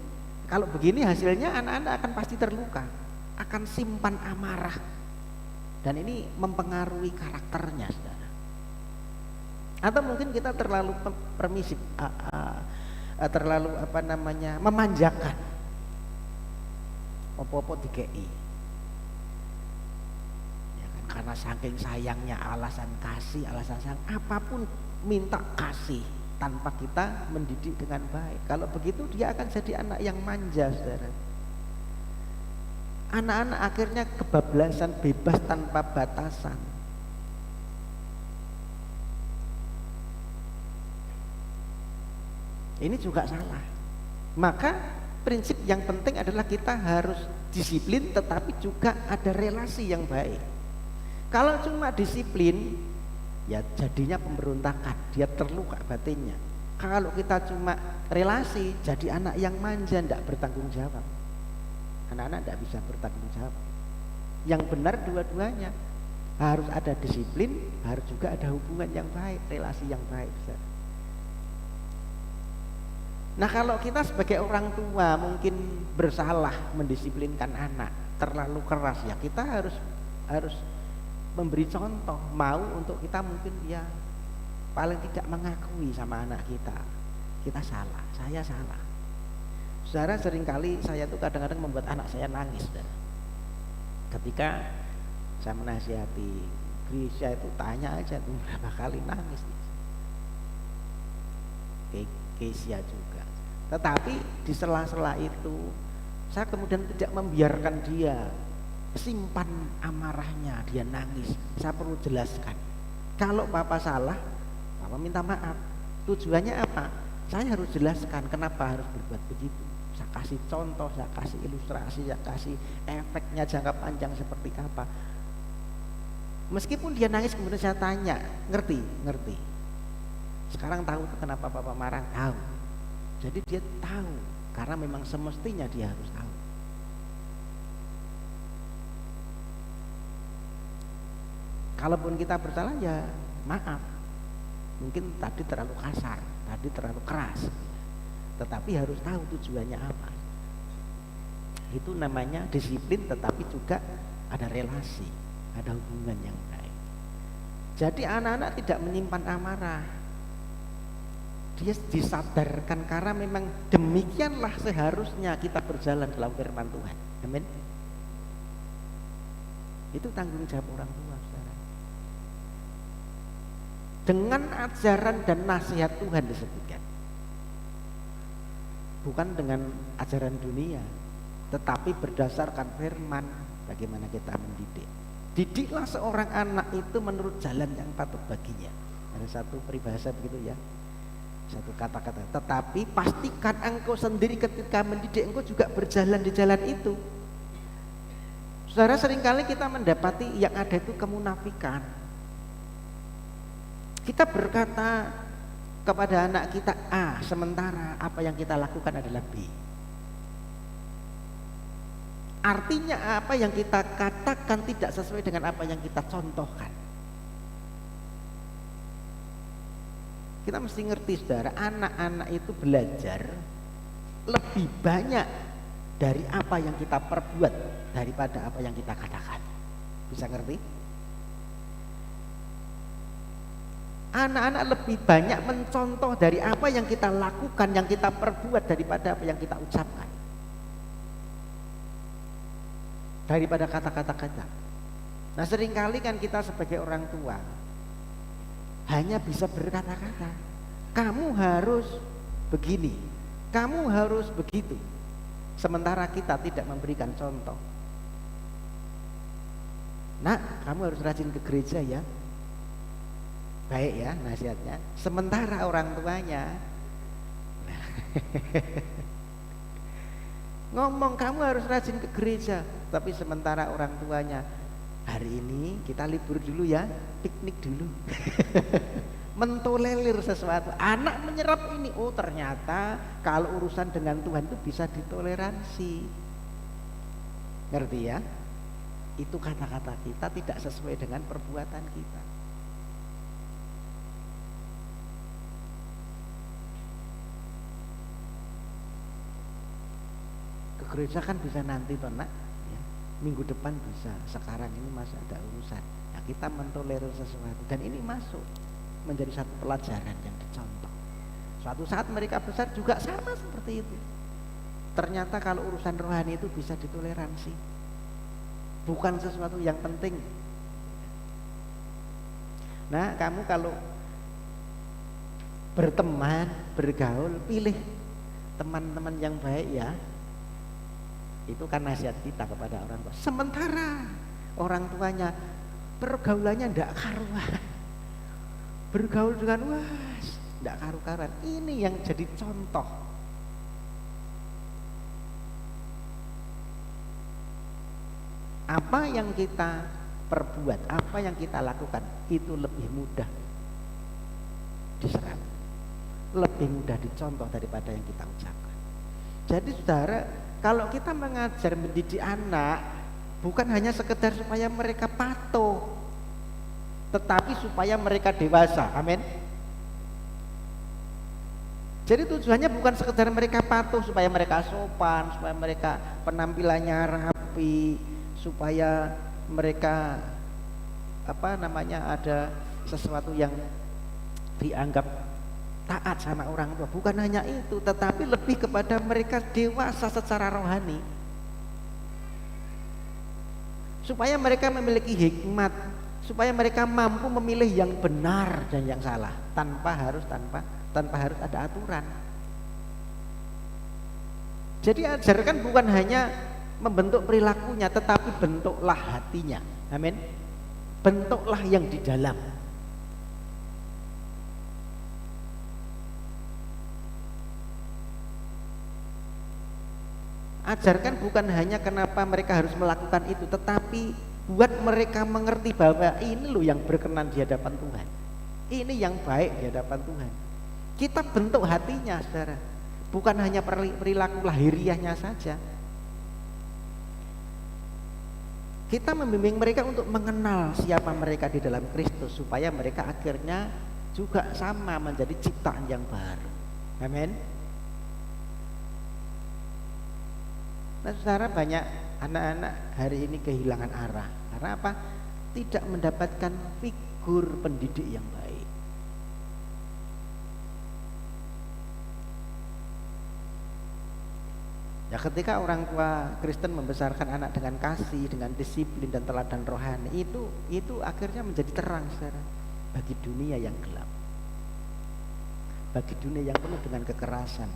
kalau begini hasilnya anak-anak akan pasti terluka, akan simpan amarah Dan ini mempengaruhi karakternya, saudara. Atau mungkin kita terlalu permisif, terlalu memanjakan. Opo-opo dikei. Ya kan, karena saking sayangnya, alasan kasih, alasan sayang, apapun minta kasih tanpa kita mendidik dengan baik. Kalau begitu dia akan jadi anak yang manja, saudara. Anak-anak akhirnya kebablasan, bebas tanpa batasan. Ini juga salah. Maka prinsip yang penting adalah kita harus disiplin, tetapi juga ada relasi yang baik. Kalau cuma disiplin, ya jadinya pemberontakan, dia terluka batinnya. Kalau kita cuma relasi, jadi anak yang manja, tidak bertanggung jawab. Anak-anak tidak bisa bertanggung jawab. Yang benar dua-duanya, harus ada disiplin, harus juga ada hubungan yang baik, relasi yang baik. Nah, kalau kita sebagai orang tua mungkin bersalah mendisiplinkan anak, terlalu keras, ya kita harus memberi contoh, mau untuk kita mungkin ya paling tidak mengakui sama anak kita salah, saya salah. Saudara, seringkali saya tuh kadang-kadang membuat anak saya nangis, saudara. Ketika saya menasihati Grisha itu, tanya aja tuh berapa kali nangis. Kesia juga. Tetapi di sela-sela itu saya kemudian tidak membiarkan dia simpan amarahnya, dia nangis. Saya perlu jelaskan. Kalau papa salah, papa minta maaf. Tujuannya apa? Saya harus jelaskan kenapa harus berbuat begitu. Saya kasih contoh, saya kasih ilustrasi, saya kasih efeknya jangka panjang seperti apa. Meskipun dia nangis, kemudian saya tanya, ngerti? Sekarang tahu kenapa papa marah? Tahu. Jadi dia tahu, karena memang semestinya dia harus tahu. Kalaupun kita bersalah, ya maaf. Mungkin tadi terlalu kasar, tadi terlalu keras. Tetapi harus tahu tujuannya apa. Itu namanya disiplin, tetapi juga ada relasi, ada hubungan yang baik. Jadi anak-anak tidak menyimpan amarah. Dia disadarkan karena memang demikianlah seharusnya kita berjalan dalam firman Tuhan. Amin. Itu tanggung jawab orang tua, saudara. Dengan ajaran dan nasihat Tuhan disebutkan. Bukan dengan ajaran dunia, tetapi berdasarkan firman bagaimana kita mendidik. Didiklah seorang anak itu menurut jalan yang patut baginya. Ada satu peribahasa begitu ya, satu kata-kata. Tetapi pastikan engkau sendiri ketika mendidik engkau juga berjalan di jalan itu. Saudara, seringkali kita mendapati yang ada itu kemunafikan. Kita berkata kepada anak kita A, sementara apa yang kita lakukan adalah B. Artinya apa yang kita katakan tidak sesuai dengan apa yang kita contohkan. Kita mesti ngerti, saudara, anak-anak itu belajar lebih banyak dari apa yang kita perbuat daripada apa yang kita katakan. Bisa ngerti? Anak-anak lebih banyak mencontoh dari apa yang kita lakukan, yang kita perbuat daripada apa yang kita ucapkan, daripada kata-kata kita. Nah, seringkali kan kita sebagai orang tua hanya bisa berkata-kata, kamu harus begini, kamu harus begitu, sementara kita tidak memberikan contoh. Nak, kamu harus rajin ke gereja ya. Baik ya nasihatnya. Sementara orang tuanya ngomong kamu harus rajin ke gereja, tapi sementara orang tuanya, hari ini kita libur dulu ya, piknik dulu. Mentolerir sesuatu. Anak menyerap ini, oh ternyata kalau urusan dengan Tuhan itu bisa ditoleransi. Ngerti ya? Itu kata-kata kita tidak sesuai dengan perbuatan kita. Gereja kan bisa nanti toh nak ya. minggu depan bisa, sekarang ini masih ada urusan. Nah, kita mentolerir sesuatu dan ini masuk menjadi satu pelajaran yang dicontoh. Suatu saat mereka besar juga sama seperti itu. Ternyata kalau urusan rohani itu bisa ditoleransi, bukan sesuatu yang penting. Nah, kamu kalau berteman, bergaul, pilih teman-teman yang baik ya. Itu kan nasihat kita kepada orang tua. Sementara orang tuanya pergaulannya ndak karuan, bergaul dengan ndak karu-karuan. Ini yang jadi contoh. Apa yang kita perbuat, apa yang kita lakukan itu lebih mudah diserap, lebih mudah dicontoh daripada yang kita ucapkan. Jadi saudara, kalau kita mengajar mendidik anak bukan hanya sekedar supaya mereka patuh, tetapi supaya mereka dewasa. Amin. Jadi tujuannya bukan sekedar mereka patuh supaya mereka sopan, supaya mereka penampilannya rapi, supaya mereka ada sesuatu yang dianggap taat sama orang tua. Bukan hanya itu, tetapi lebih kepada mereka dewasa secara rohani, supaya mereka memiliki hikmat, supaya mereka mampu memilih yang benar dan yang salah tanpa harus ada aturan. Jadi ajarkan bukan hanya membentuk perilakunya, tetapi bentuklah hatinya. Amin. Bentuklah yang di dalam. Ajarkan bukan hanya kenapa mereka harus melakukan itu, tetapi buat mereka mengerti bahwa ini loh yang berkenan di hadapan Tuhan, ini yang baik di hadapan Tuhan. Kita bentuk hatinya, saudara, bukan hanya perilaku lahiriahnya saja. Kita membimbing mereka untuk mengenal siapa mereka di dalam Kristus, supaya mereka akhirnya juga sama menjadi ciptaan yang baru. Amin. Nah, saudara, banyak anak-anak hari ini kehilangan arah. Karena apa? Tidak mendapatkan figur pendidik yang baik. Ya, ketika orang tua Kristen membesarkan anak dengan kasih, dengan disiplin dan teladan rohani, itu akhirnya menjadi terang, saudara, bagi dunia yang gelap, bagi dunia yang penuh dengan kekerasan,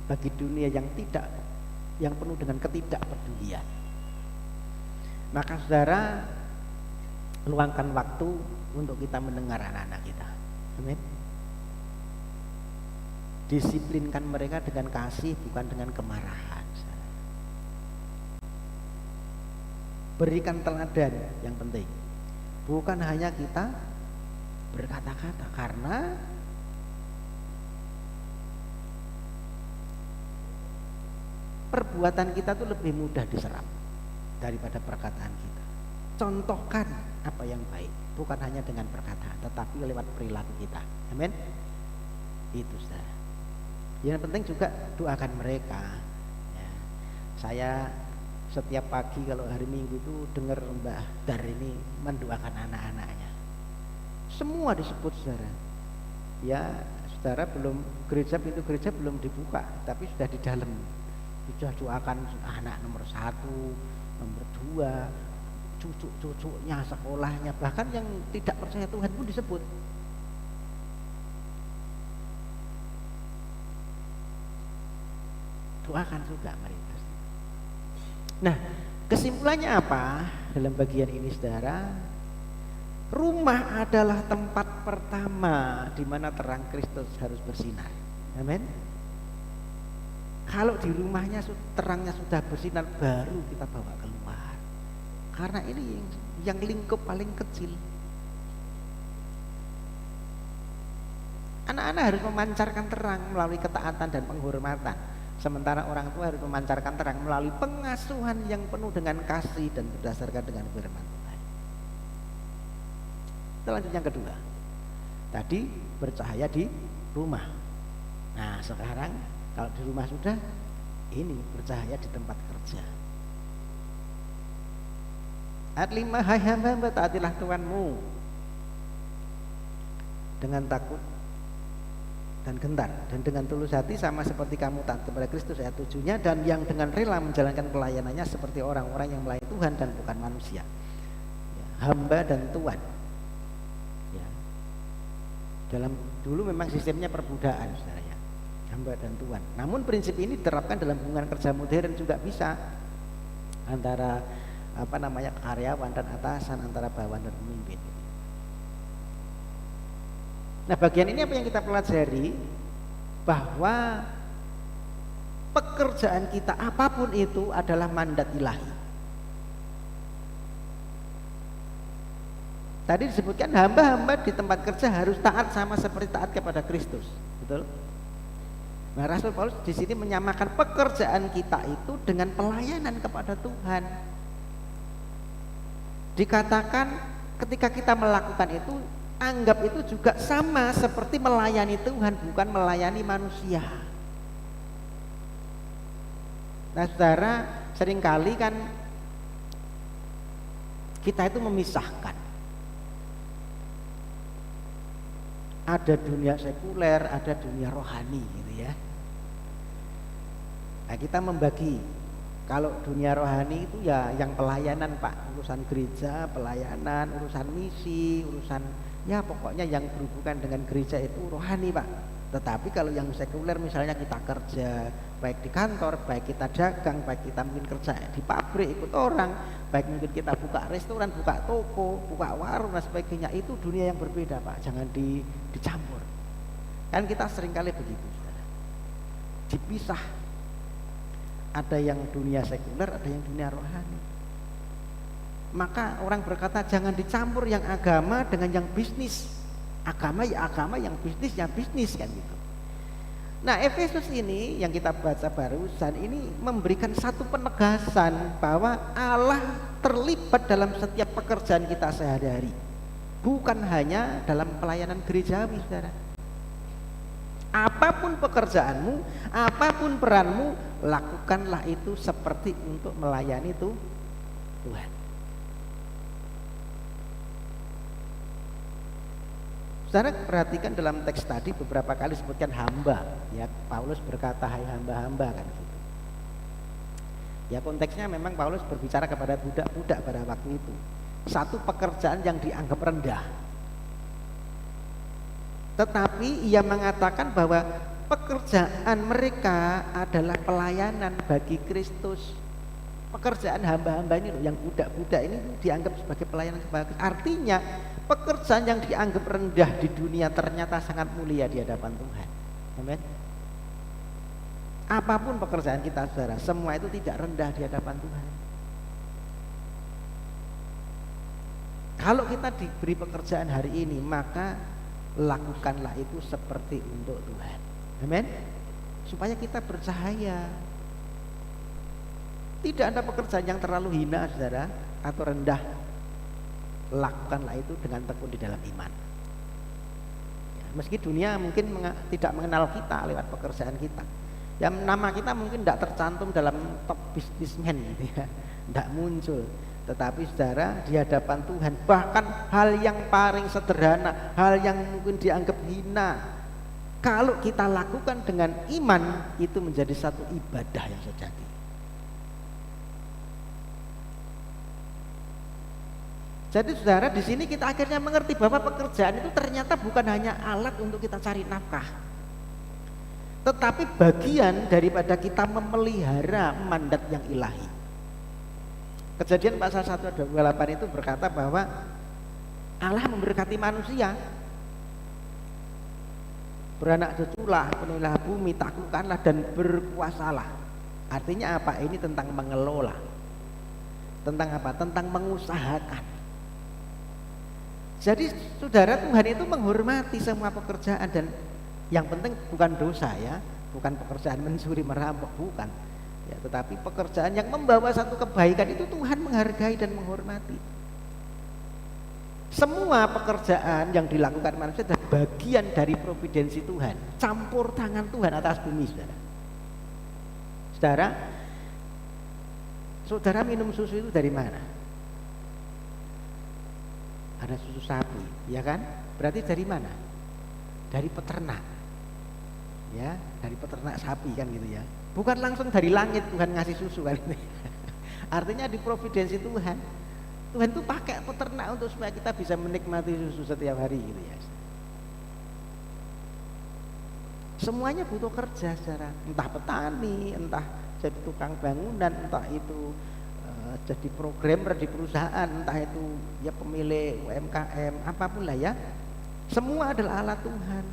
bagi dunia yang penuh dengan ketidakpedulian. Maka saudara, luangkan waktu untuk kita mendengar anak-anak kita. Amin. Disiplinkan mereka dengan kasih, bukan dengan kemarahan. Berikan teladan yang penting, bukan hanya kita berkata-kata, karena perbuatan kita tuh lebih mudah diserap daripada perkataan kita. Contohkan apa yang baik, bukan hanya dengan perkataan, tetapi lewat perilaku kita. Amin. Itu saudara. Yang penting juga doakan mereka. Ya. Saya setiap pagi kalau hari Minggu itu dengar Mbah Dar ini mendoakan anak-anaknya. Semua disebut, saudara. Ya, saudara, pintu gereja belum dibuka, tapi sudah di dalam. Sudah doakan anak nomor 1, nomor 2, cucu-cucunya, sekolahnya, bahkan yang tidak percaya Tuhan pun disebut. Doakan juga mereka. Nah, kesimpulannya apa dalam bagian ini, saudara? Rumah adalah tempat pertama di mana terang Kristus harus bersinar. Amin. Kalau di rumahnya terangnya sudah bersinar, baru kita bawa keluar. Karena ini yang lingkup paling kecil. Anak-anak harus memancarkan terang melalui ketaatan dan penghormatan. Sementara orang tua harus memancarkan terang melalui pengasuhan yang penuh dengan kasih dan berdasarkan dengan firman Tuhan. Selanjutnya yang kedua, tadi bercahaya di rumah. Nah, sekarang kalau di rumah sudah, ini bercahaya di tempat kerja. Ayat 5, hai hamba-hamba taatilah Tuhanmu dengan takut dan gentar dan dengan tulus hati sama seperti kamu taat kepada Kristus. Ayat 7-nya, dan yang dengan rela menjalankan pelayanannya seperti orang-orang yang melayani Tuhan dan bukan manusia. Ya, hamba dan tuan. Ya. Dalam dulu memang sistemnya perbudakan, saudara ya, hamba dan tuan. Namun prinsip ini diterapkan dalam hubungan kerja modern juga bisa, antara karyawan dan atasan, antara bawahan dan pemimpin. Nah, bagian ini apa yang kita pelajari, bahwa pekerjaan kita apapun itu adalah mandat ilahi. Tadi disebutkan hamba-hamba di tempat kerja harus taat sama seperti taat kepada Kristus, betul? Nah, Rasul Paulus di sini menyamakan pekerjaan kita itu dengan pelayanan kepada Tuhan. Dikatakan ketika kita melakukan itu, anggap itu juga sama seperti melayani Tuhan, bukan melayani manusia. Nah, saudara, seringkali kan kita itu memisahkan. Ada dunia sekuler, ada dunia rohani gitu ya. Nah, kita membagi. Kalau dunia rohani itu ya yang pelayanan Pak, urusan gereja, pelayanan, urusan misi, urusan ya pokoknya yang berhubungan dengan gereja itu rohani Pak. Tetapi kalau yang sekuler, misalnya kita kerja baik di kantor, baik kita dagang, baik kita mungkin kerja di pabrik ikut orang, baik mungkin kita buka restoran, buka toko, buka warung dan sebagainya, itu dunia yang berbeda Pak, jangan dicampur. Kan kita seringkali begitu, saudara. Dipisah. Ada yang dunia sekuler, ada yang dunia rohani. Maka orang berkata jangan dicampur yang agama dengan yang bisnis. Agama ya agama, yang bisnis ya bisnis, kan gitu. Nah, Efesus ini yang kita baca barusan ini memberikan satu penegasan bahwa Allah terlibat dalam setiap pekerjaan kita sehari-hari. Bukan hanya dalam pelayanan gerejawi, saudara. Apapun pekerjaanmu, apapun peranmu, lakukanlah itu seperti untuk melayani Tuhan. Saudara perhatikan dalam teks tadi beberapa kali sebutkan hamba, ya Paulus berkata hai hamba-hamba kan gitu. Ya konteksnya memang Paulus berbicara kepada budak-budak pada waktu itu. Satu pekerjaan yang dianggap rendah. Tetapi ia mengatakan bahwa pekerjaan mereka adalah pelayanan bagi Kristus. Pekerjaan hamba-hamba ini loh, yang budak-budak ini dianggap sebagai pelayanan sebagai. Artinya pekerjaan yang dianggap rendah di dunia ternyata sangat mulia di hadapan Tuhan. Amin. Apapun pekerjaan kita, saudara, semua itu tidak rendah di hadapan Tuhan. Kalau kita diberi pekerjaan hari ini, maka lakukanlah itu seperti untuk Tuhan. Amin. Supaya kita bercahaya. Tidak ada pekerjaan yang terlalu hina, saudara, atau rendah. Lakukanlah itu dengan tekun di dalam iman. Ya, meski dunia mungkin tidak mengenal kita lewat pekerjaan kita. Ya, nama kita mungkin tidak tercantum dalam top businessman gitu ya. Tidak muncul. Tetapi saudara, di hadapan Tuhan, bahkan hal yang paling sederhana, hal yang mungkin dianggap hina, kalau kita lakukan dengan iman, itu menjadi satu ibadah yang sejati. Jadi saudara, di sini kita akhirnya mengerti bahwa pekerjaan itu ternyata bukan hanya alat untuk kita cari nafkah, tetapi bagian daripada kita memelihara mandat yang ilahi. Kejadian pasal 1 ayat 28 itu berkata bahwa Allah memberkati manusia. Beranak cuculah, penuhilah bumi, taklukkanlah dan berkuasalah. Artinya apa? Ini tentang mengelola. Tentang apa? Tentang mengusahakan. Jadi saudara, Tuhan itu menghormati semua pekerjaan, dan yang penting bukan dosa ya, bukan pekerjaan mencuri merampok, bukan. Ya, tetapi pekerjaan yang membawa satu kebaikan itu Tuhan menghargai dan menghormati. Semua pekerjaan yang dilakukan manusia adalah bagian dari providensi Tuhan, campur tangan Tuhan atas bumi, saudara. Saudara minum susu itu dari mana? daripada susu sapi, ya kan? Berarti dari mana? Dari peternak. Ya, dari peternak sapi kan gitu ya. Bukan langsung dari langit Tuhan ngasih susu kan ini. Artinya di providensi Tuhan. Tuhan tuh pakai peternak untuk supaya kita bisa menikmati susu setiap hari gitu ya. Semuanya butuh kerja secara, entah petani, entah jadi tukang bangunan, entah itu jadi programmer di perusahaan, entah itu ya pemilik UMKM, apapun lah ya. Semua adalah alat Tuhan.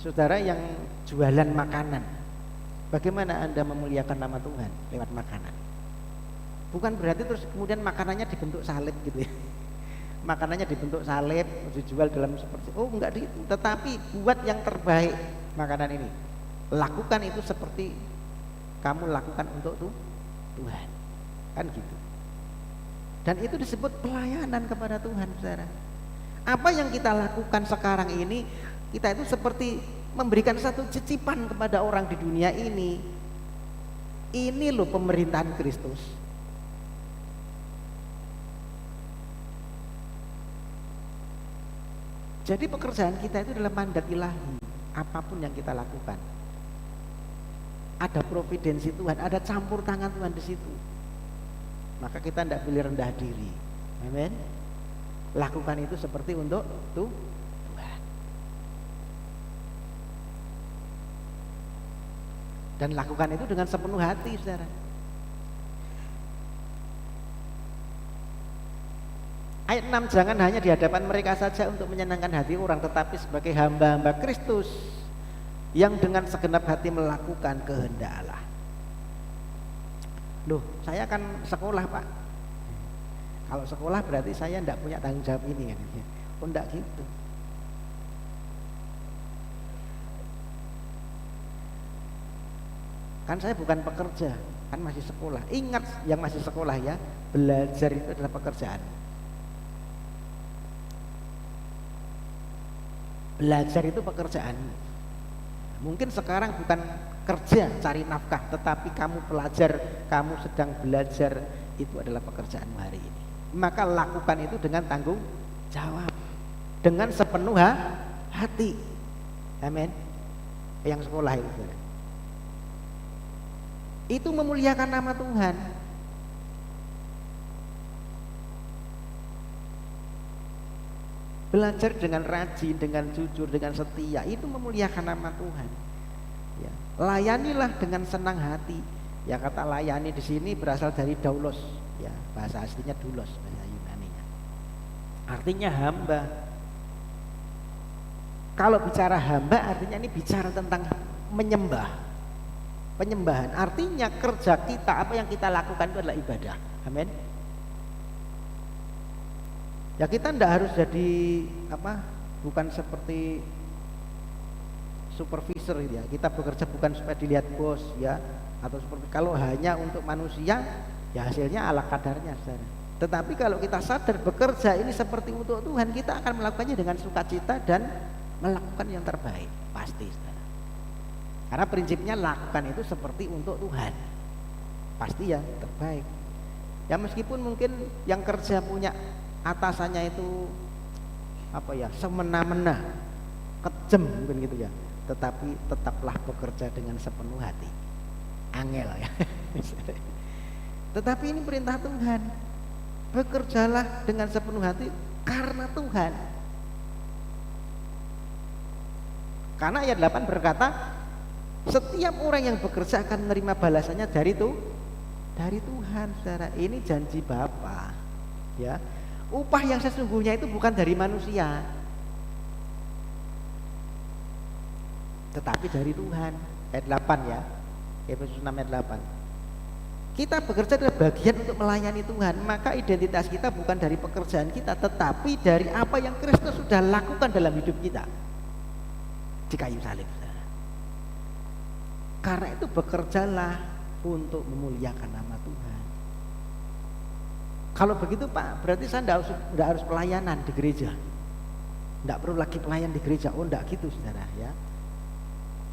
Saudara yang jualan makanan, bagaimana Anda memuliakan nama Tuhan? Lewat makanan. Bukan berarti terus kemudian makanannya dibentuk salib gitu ya. Makanannya dibentuk salib, dijual dalam seperti, oh enggak itu, tetapi buat yang terbaik makanan ini. Lakukan itu seperti kamu lakukan untuk Tuhan. Kan gitu. Dan itu disebut pelayanan kepada Tuhan, saudara. Apa yang kita lakukan sekarang ini, kita itu seperti memberikan satu cicipan kepada orang di dunia ini. Ini loh pemerintahan Kristus. Jadi pekerjaan kita itu adalah mandat ilahi. Apapun yang kita lakukan, ada providensi Tuhan, ada campur tangan Tuhan di situ. Maka kita tidak boleh rendah diri. Amin. Lakukan itu seperti untuk Tuhan. Dan lakukan itu dengan sepenuh hati, saudara. Ayat 6, jangan hanya di hadapan mereka saja untuk menyenangkan hati orang, tetapi sebagai hamba-hamba Kristus yang dengan segenap hati melakukan kehendak Allah. Loh, saya kan sekolah Pak. Kalau sekolah berarti saya tidak punya tanggung jawab ini kan? Oh enggak gitu. Kan saya bukan pekerja, kan masih sekolah. Ingat yang masih sekolah ya, belajar itu adalah pekerjaan. Belajar itu pekerjaan. Mungkin sekarang bukan kerja cari nafkah, tetapi kamu pelajar, kamu sedang belajar, itu adalah pekerjaanmu hari ini. Maka lakukan itu dengan tanggung jawab, dengan sepenuh hati. Amin. Yang sekolah itu, itu memuliakan nama Tuhan. Belajar dengan rajin, dengan jujur, dengan setia, itu memuliakan nama Tuhan. Ya. Layanilah dengan senang hati. Ya, kata layani di sini berasal dari daulos, ya, bahasa aslinya doulos, bahasa Yunaninya. Artinya hamba. Kalau bicara hamba, artinya ini bicara tentang menyembah. Penyembahan, artinya kerja kita, apa yang kita lakukan itu adalah ibadah. Amin. Ya kita tidak harus jadi apa, bukan seperti supervisor gitu ya. Kita bekerja bukan supaya dilihat bos ya, atau seperti kalau hanya untuk manusia ya hasilnya ala kadarnya, saudara. Tetapi kalau kita sadar bekerja ini seperti untuk Tuhan, kita akan melakukannya dengan sukacita dan melakukan yang terbaik, pasti, saudara. Karena prinsipnya lakukan itu seperti untuk Tuhan, pasti ya terbaik. Ya meskipun mungkin yang kerja punya atasannya itu apa ya, semena-mena, kejem mungkin gitu ya, tetapi tetaplah bekerja dengan sepenuh hati. Angel ya. Tetapi ini perintah Tuhan, bekerjalah dengan sepenuh hati karena Tuhan. Karena ayat 8 berkata, setiap orang yang bekerja akan menerima balasannya dari Tuhan, saudara. Ini janji Bapa, ya. Upah yang sesungguhnya itu bukan dari manusia, tetapi dari Tuhan. Ayat 8 ya, Efesus 6 ayat 8. Kita bekerja adalah bagian untuk melayani Tuhan. Maka identitas kita bukan dari pekerjaan kita, tetapi dari apa yang Kristus sudah lakukan dalam hidup kita di kayu salib. Karena itu bekerjalah untuk memuliakan nama Tuhan. Kalau begitu Pak, berarti saya tidak harus pelayanan di gereja, tidak perlu lagi pelayan di gereja. Oh tidak gitu, saudara ya.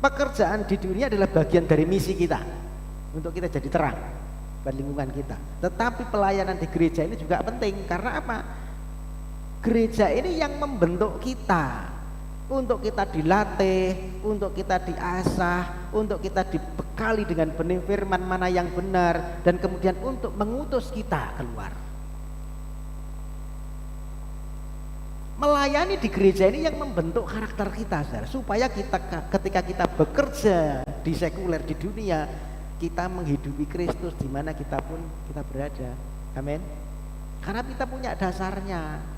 Pekerjaan di dunia adalah bagian dari misi kita, untuk kita jadi terang. buat lingkungan kita. Tetapi pelayanan di gereja ini juga penting. Karena apa? Gereja ini yang membentuk kita, untuk kita dilatih, untuk kita diasah, untuk kita dibekali dengan benih firman mana yang benar, dan kemudian untuk mengutus kita keluar. Melayani di gereja ini yang membentuk karakter kita, saudara, supaya kita ketika kita bekerja di sekuler di dunia, kita menghidupi Kristus di mana kita pun kita berada. Amin. Karena kita punya dasarnya.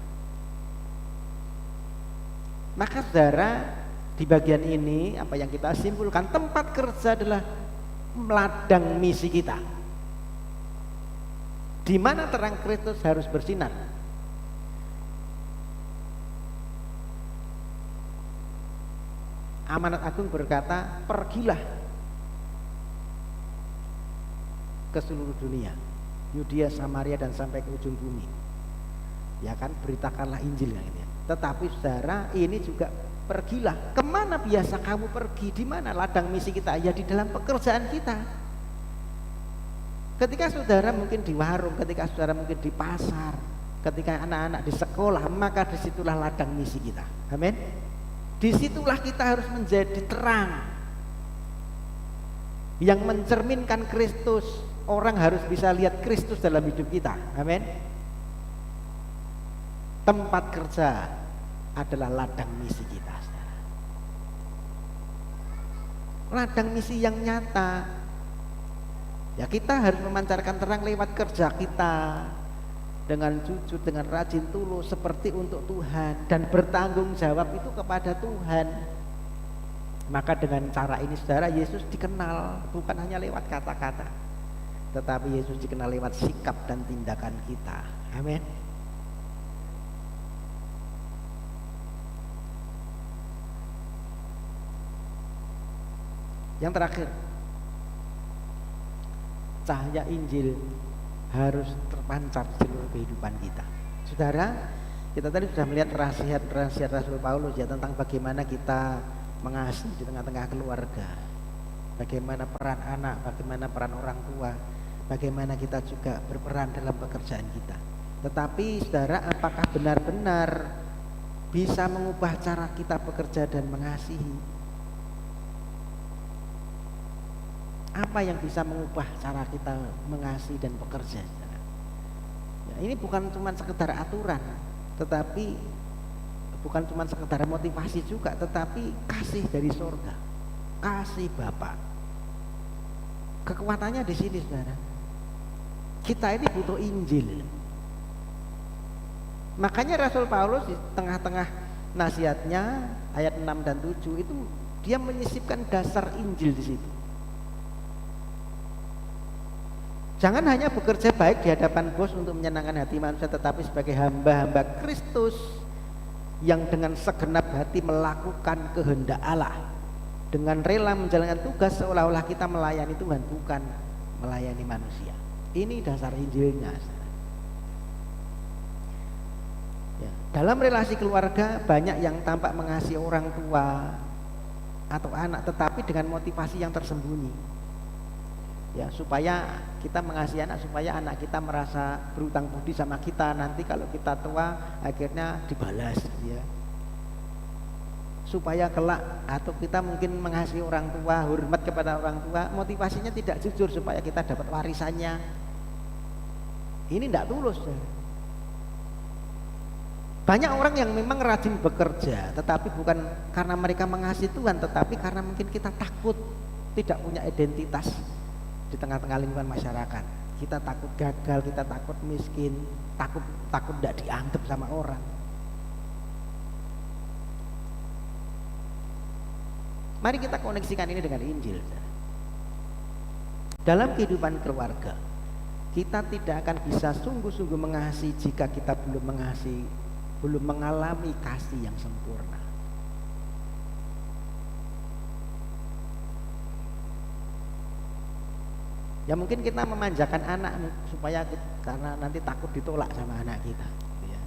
Maka saudara, di bagian ini apa yang kita simpulkan, tempat kerja adalah ladang misi kita, di mana terang Kristus harus bersinar. Amanat Agung berkata, pergilah ke seluruh dunia, Yudea, Samaria, dan sampai ke ujung bumi. Ya kan, beritakanlah Injil yang ini. Tetapi saudara, ini juga pergilah. Kemana biasa kamu pergi? Di mana ladang misi kita? Ya di dalam pekerjaan kita. Ketika saudara mungkin di warung, ketika saudara mungkin di pasar, ketika anak-anak di sekolah, maka disitulah ladang misi kita. Amin. Disitulah kita harus menjadi terang yang mencerminkan Kristus. Orang harus bisa lihat Kristus dalam hidup kita. Amin. Tempat kerja adalah ladang misi kita, saudara. Ladang misi yang nyata. Ya, kita harus memancarkan terang lewat kerja kita, dengan jujur, dengan rajin, tulus, seperti untuk Tuhan, dan bertanggung jawab itu kepada Tuhan. Maka dengan cara ini saudara, Yesus dikenal bukan hanya lewat kata-kata, tetapi Yesus dikenal lewat sikap dan tindakan kita. Amin. Yang terakhir, cahaya Injil harus terpancar di seluruh kehidupan kita. Saudara, kita tadi sudah melihat rahasia Rasul Paulus ya, tentang bagaimana kita mengasihi di tengah-tengah keluarga, bagaimana peran anak, bagaimana peran orang tua, bagaimana kita juga berperan dalam pekerjaan kita. Tetapi saudara, apakah benar-benar bisa mengubah cara kita bekerja dan mengasihi? Apa yang bisa mengubah cara kita mengasihi dan bekerja? Ya, ini bukan cuma sekedar aturan, tetapi bukan cuma sekedar motivasi juga, tetapi kasih dari surga, kasih Bapa. Kekuatannya di sini, saudara. Kita ini butuh Injil. Makanya Rasul Paulus di tengah-tengah nasihatnya ayat 6 dan 7 itu dia menyisipkan dasar Injil di situ. Jangan hanya bekerja baik di hadapan bos untuk menyenangkan hati manusia, tetapi sebagai hamba-hamba Kristus yang dengan segenap hati melakukan kehendak Allah, dengan rela menjalankan tugas seolah-olah kita melayani Tuhan, bukan melayani manusia. Ini dasar Injilnya. Ya, dalam relasi keluarga banyak yang tampak mengasihi orang tua atau anak, tetapi dengan motivasi yang tersembunyi. Ya, supaya kita mengasihi anak, supaya anak kita merasa berutang budi sama kita, nanti kalau kita tua akhirnya dibalas, ya. Supaya kelak, atau kita mungkin mengasihi orang tua, hormat kepada orang tua, motivasinya tidak jujur supaya kita dapat warisannya. Ini tidak tulus, ya. Banyak orang yang memang rajin bekerja, tetapi bukan karena mereka mengasihi Tuhan, tetapi karena mungkin kita takut tidak punya identitas di tengah-tengah lingkungan masyarakat. Kita takut gagal, kita takut miskin, takut tidak dianggap sama orang. Mari kita koneksikan ini dengan Injil. Dalam kehidupan keluarga, kita tidak akan bisa sungguh-sungguh mengasihi jika kita belum mengalami kasih yang sempurna. Ya mungkin kita memanjakan anak supaya karena nanti takut ditolak sama anak kita. Ya.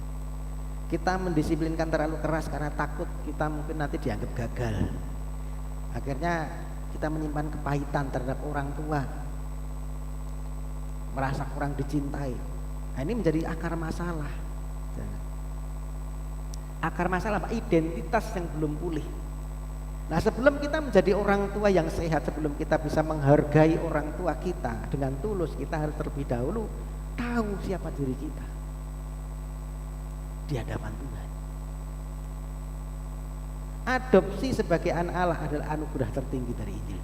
Kita mendisiplinkan terlalu keras karena takut kita mungkin nanti dianggap gagal. Akhirnya kita menyimpan kepahitan terhadap orang tua. merasa kurang dicintai. Nah, ini menjadi akar masalah. Akar masalah apa? Identitas yang belum pulih. Nah, sebelum kita menjadi orang tua yang sehat, sebelum kita bisa menghargai orang tua kita dengan tulus, kita harus terlebih dahulu tahu siapa diri kita di hadapan Tuhan. Adopsi sebagai anak Allah adalah anugerah tertinggi dari Injil.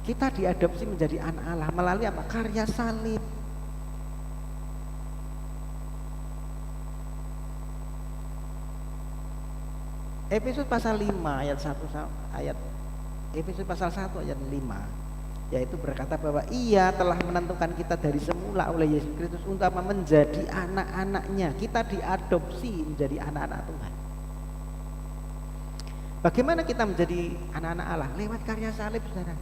Kita diadopsi menjadi anak Allah melalui apa? Karya salib. Efesus pasal 5 ayat 1 ayat Efesus pasal 1 ayat 5 yaitu berkata bahwa Ia telah menentukan kita dari semula oleh Yesus Kristus untuk apa? Menjadi anak-anaknya. Kita diadopsi menjadi anak-anak Tuhan. Bagaimana kita menjadi anak-anak Allah? Lewat karya salib, saudara.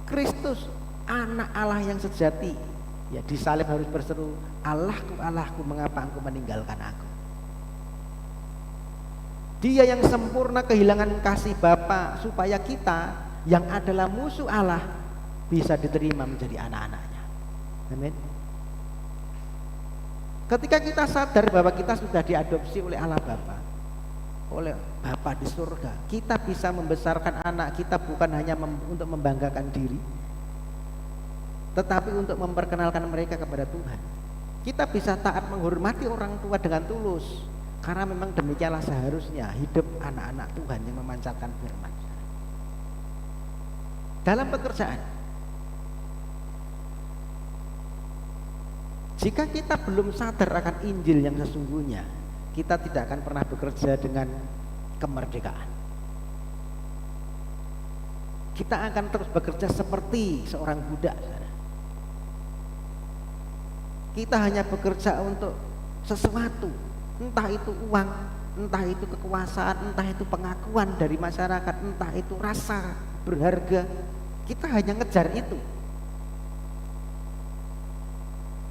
Kristus anak Allah yang sejati. Ya, di salib harus berseru, Allahku, Allahku, mengapa engkau meninggalkan aku? Dia yang sempurna kehilangan kasih Bapa supaya kita yang adalah musuh Allah bisa diterima menjadi anak-anaknya. Amin. Ketika kita sadar bahwa kita sudah diadopsi oleh Allah Bapa, oleh Bapa di surga, kita bisa membesarkan anak kita bukan hanya untuk membanggakan diri, tetapi untuk memperkenalkan mereka kepada Tuhan. Kita bisa taat menghormati orang tua dengan tulus, karena memang demikianlah seharusnya hidup anak-anak Tuhan yang memancarkan firman. Dalam pekerjaan, jika kita belum sadar akan Injil yang sesungguhnya, kita tidak akan pernah bekerja dengan kemerdekaan. Kita akan terus bekerja seperti seorang budak. Kita hanya bekerja untuk sesuatu, entah itu uang, entah itu kekuasaan, entah itu pengakuan dari masyarakat, entah itu rasa berharga. Kita hanya ngejar itu.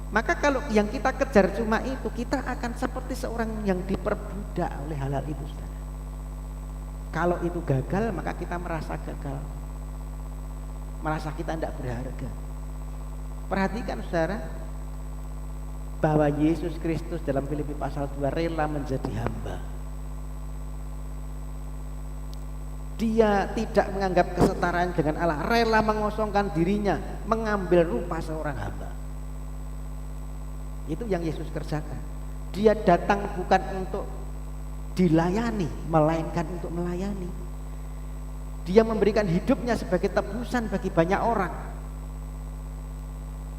Maka kalau yang kita kejar cuma itu, kita akan seperti seorang yang diperbudak oleh hal-hal itu, saudara. Kalau itu gagal, maka kita merasa gagal, merasa kita tidak berharga. Perhatikan, saudara, bahwa Yesus Kristus dalam Filipi pasal 2 rela menjadi hamba. Dia tidak menganggap kesetaraan dengan Allah, rela mengosongkan dirinya, mengambil rupa seorang hamba. Itu yang Yesus kerjakan. Dia datang bukan untuk dilayani, melainkan untuk melayani. Dia memberikan hidupnya sebagai tebusan bagi banyak orang.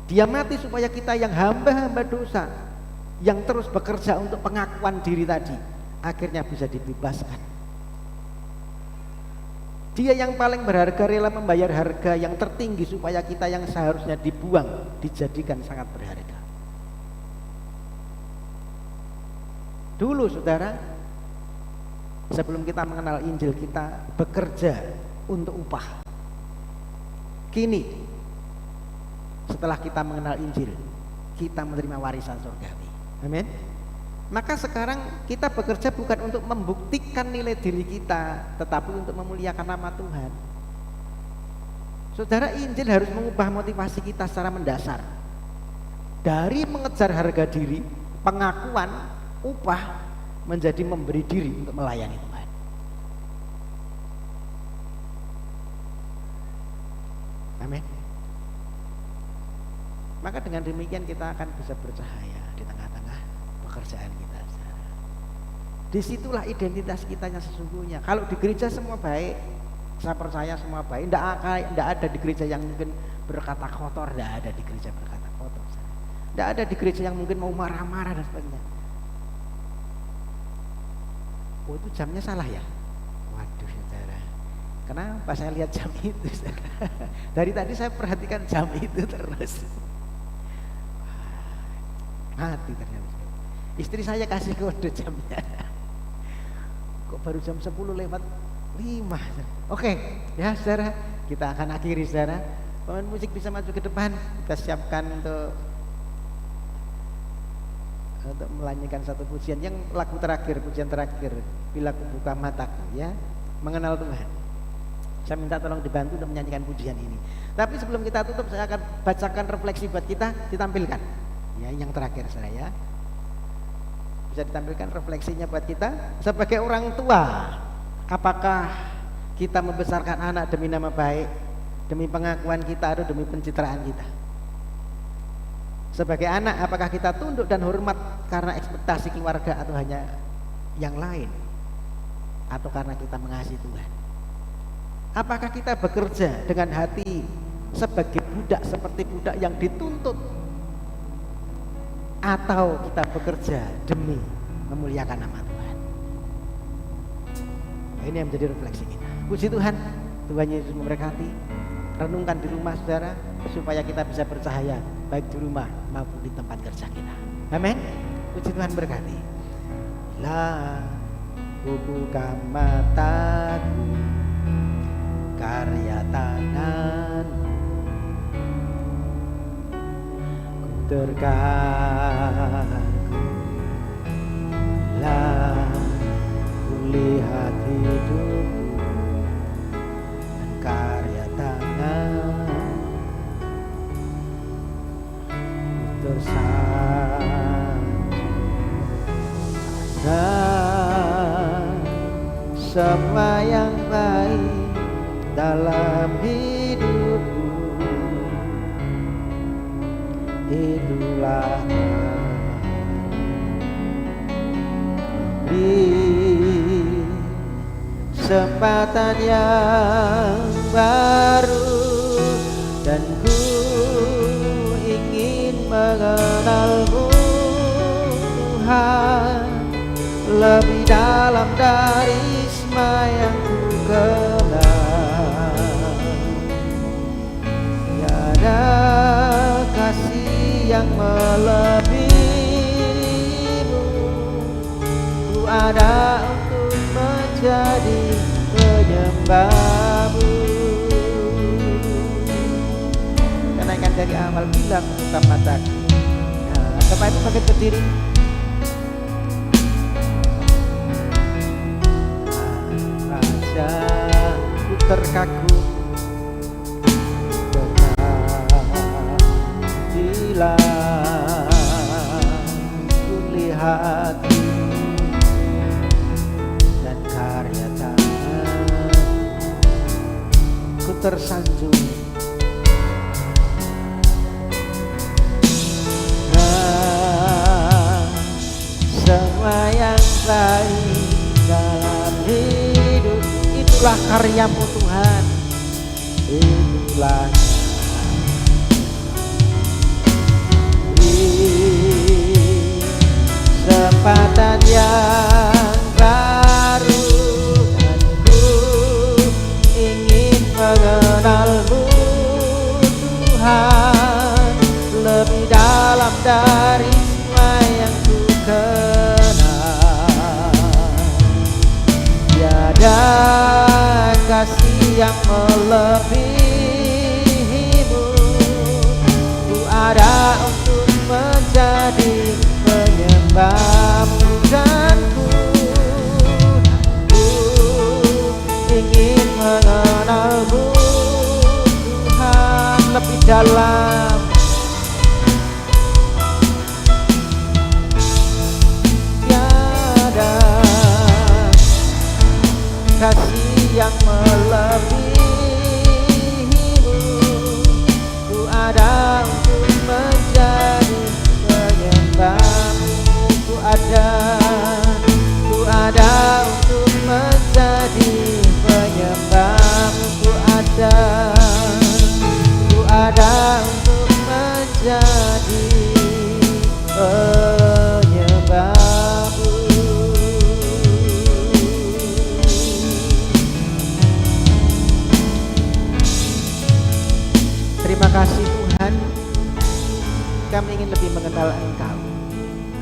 Dia mati supaya kita yang hamba-hamba dosa, yang terus bekerja untuk pengakuan diri tadi, akhirnya bisa dibebaskan. Dia yang paling berharga rela membayar harga yang tertinggi supaya kita yang seharusnya dibuang dijadikan sangat berharga. Dulu, saudara, sebelum kita mengenal Injil, kita bekerja untuk upah. Kini, setelah kita mengenal Injil, kita menerima warisan surgawi. Amin. Maka sekarang kita bekerja bukan untuk membuktikan nilai diri kita, tetapi untuk memuliakan nama Tuhan. Saudara, Injil harus mengubah motivasi kita secara mendasar. Dari mengejar harga diri, pengakuan, upah, menjadi memberi diri untuk melayani Tuhan. Amin. Maka dengan demikian kita akan bisa bercahaya di tengah-tengah pekerjaan kita. Disitulah identitas kita yang sesungguhnya. Kalau di gereja semua baik, saya percaya semua baik. Tidak ada di gereja yang mungkin berkata kotor, tidak ada di gereja berkata kotor. Tidak ada di gereja yang mungkin mau marah-marah dan sebagainya. Oh, itu jamnya salah ya? Waduh, saudara. Kenapa saya lihat jam itu, saudara? Dari tadi saya perhatikan jam itu terus. Mati ternyata. Istri saya kasih kode jamnya. Kok baru jam 10 lewat 5. Oke, ya saudara, kita akan akhiri, saudara. Pemain musik bisa maju ke depan. Kita siapkan untuk melanjutkan satu pujian, yang lagu terakhir, pujian terakhir, Bila Ku Buka Mataku, ya, mengenal Tuhan. Saya minta tolong dibantu untuk menyanyikan pujian ini. Tapi sebelum kita tutup, saya akan bacakan refleksi buat kita, ditampilkan. Ya, yang terakhir saya. Bisa ditampilkan refleksinya buat kita. Sebagai orang tua, apakah kita membesarkan anak demi nama baik, demi pengakuan kita atau demi pencitraan kita? Sebagai anak, apakah kita tunduk dan hormat karena ekspektasi keluarga atau hanya yang lain? Atau karena kita mengasihi Tuhan? Apakah kita bekerja dengan hati sebagai budak, seperti budak yang dituntut, atau kita bekerja demi memuliakan nama Tuhan? Nah, ini yang menjadi refleksi kita. Puji Tuhan, Tuhan Yesus memberkati. Renungkan di rumah saudara, supaya kita bisa bercahaya baik di rumah maupun di tempat kerja kita. Amin. Puji Tuhan berkati. Bila ku buka mataku, karya tangan ku terkagum. Bila ku lihat hidupku dan karya tangan ku tersanjung. Dan semua yang baik dalam hidupku, itulah di kesempatan yang baru, dan ku ingin mengenalmu Tuhan lebih dalam dari semua yang ku kenal. Tiada kasih yang melebihimu, ku ada untuk menjadi penyembahmu. Kenaikan dari awal bilang buka mataku. Nah, Bapak Ibu bangkit berdiri. Ku terkagum bila ku lihat dan karya tangan ku tersanjung. Nah, semua yang baik dalam hidup, itulah karyamu Tuhan, itulah kesempatan yang baru, dan ku ingin mengenalmu Tuhan lebih dalam dari semua yang ku kenal. Tiada kasih yang melebihimu, ku ada untuk menjadi penyembahmu, dan ku ingin mengenalmu Tuhan lebih dalam. Tiada kasih yang melebihimu, ku ada untuk menjadi penyembahmu. Ku ada untuk menjadi penyembahmu. Ku ada untuk menjadi penyembahmu. Terima kasih Tuhan, kami ingin lebih mengenal Engkau,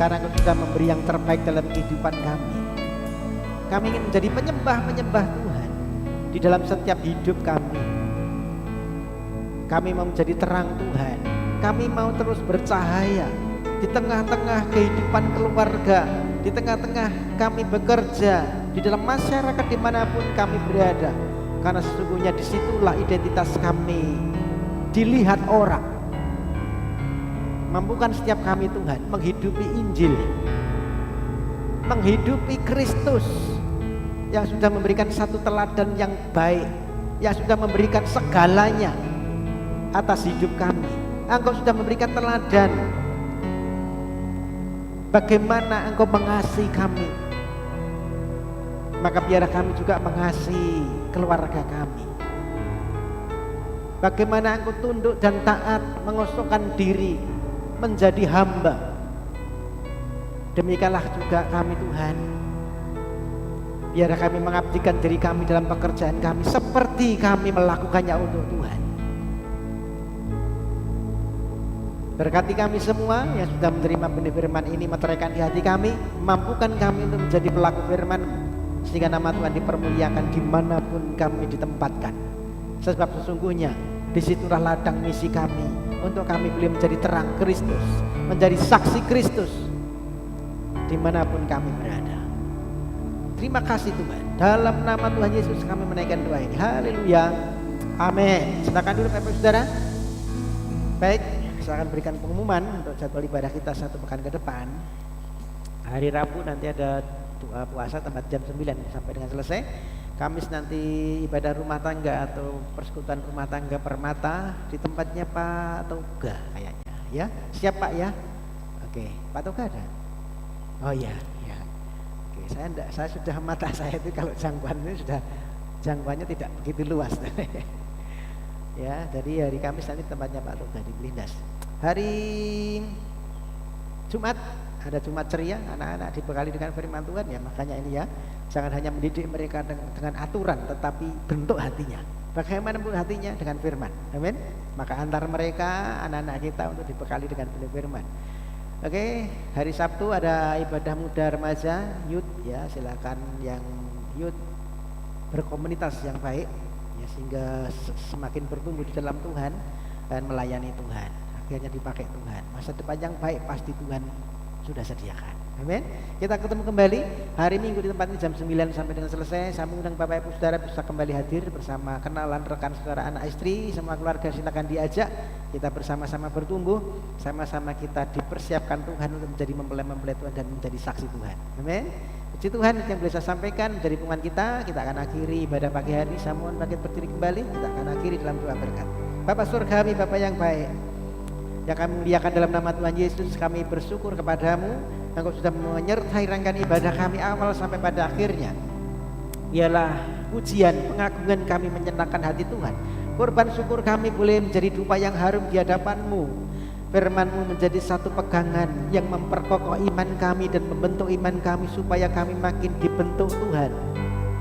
karena Engkau sudah memberi yang terbaik dalam kehidupan kami. Kami ingin menjadi penyembah Tuhan di dalam setiap hidup kami. Kami mau menjadi terang Tuhan. Kami mau terus bercahaya di tengah-tengah kehidupan keluarga, di tengah-tengah kami bekerja, di dalam masyarakat dimanapun kami berada. Karena sesungguhnya disitulah identitas kami dilihat orang. Mampukan setiap kami Tuhan menghidupi Injil, menghidupi Kristus yang sudah memberikan satu teladan yang baik, yang sudah memberikan segalanya atas hidup kami. Engkau sudah memberikan teladan bagaimana Engkau mengasihi kami. Maka biarlah kami juga mengasihi keluarga kami. Bagaimana Engkau tunduk dan taat, mengosongkan diri menjadi hamba. Demikianlah juga kami Tuhan. Biarlah kami mengabdikan diri kami dalam pekerjaan kami seperti kami melakukannya untuk Tuhan. Berkati kami semua yang sudah menerima benih firman ini, meteraikan di hati kami, mampukan kami untuk menjadi pelaku firman, sehingga nama Tuhan dipermuliakan dimanapun kami ditempatkan. Sebab sesungguhnya disitulah ladang misi kami, untuk kami boleh menjadi terang Kristus, menjadi saksi Kristus dimanapun kami berada. Terima kasih Tuhan. Dalam nama Tuhan Yesus kami menaikkan doa ini. Haleluya. Amin. Silakan dulu Bapak Saudara. Baik, saya akan berikan pengumuman untuk jadwal ibadah kita satu pekan ke depan. Hari Rabu nanti ada doa puasa tempat jam 9 sampai dengan selesai. Kamis nanti ibadah rumah tangga atau persekutuan rumah tangga Permata di tempatnya Pak Toga kayaknya. Ya, siap Pak ya? Oke, Pak Toga ada? Oh iya, ya. Oke, saya sudah mata saya itu kalau jangkauannya sudah jangkauannya tidak begitu luas. Ya, jadi hari Kamis nanti tempatnya Pak Toga di Blindas. Hari Jumat ada Jumat ceria, anak-anak dibekali dengan firman Tuhan ya. Makanya ini ya, jangan hanya mendidik mereka dengan aturan, tetapi bentuk hatinya. Bagaimana bentuk hatinya? Dengan firman. Amin. Maka antar mereka anak-anak kita untuk dibekali dengan benih firman. Oke, hari Sabtu ada ibadah muda remaja youth ya. Silakan yang youth berkomunitas yang baik ya, sehingga semakin bertumbuh di dalam Tuhan dan melayani Tuhan. Akhirnya dipakai Tuhan. Masa depan yang baik pasti Tuhan sudah sediakan. Amin. Kita ketemu kembali hari Minggu di tempat ini jam 9 sampai dengan selesai. Saya mengundang Bapak Ibu Saudara bisa kembali hadir bersama kenalan rekan saudara, anak istri, semua keluarga silakan diajak. Kita bersama-sama bertumbuh, sama-sama kita dipersiapkan Tuhan untuk menjadi mempelai Tuhan dan menjadi saksi Tuhan. Amin. Puji Tuhan, yang boleh saya sampaikan menjadi pengumuman kita akan akhiri ibadah pagi hari. Saya mohon bangkit berdiri kembali, kita akan akhiri dalam doa berkat. Bapak surgawi, Bapak yang baik, yang kami muliakan dalam nama Tuhan Yesus, kami bersyukur kepadamu. Engkau sudah menyertai rangkaian ibadah kami awal sampai pada akhirnya. Biarlah pujian, pengagungan kami menyenangkan hati Tuhan. Korban syukur kami boleh menjadi dupa yang harum di hadapan-Mu. Firman-Mu menjadi satu pegangan yang memperkokoh iman kami dan membentuk iman kami supaya kami makin dibentuk Tuhan.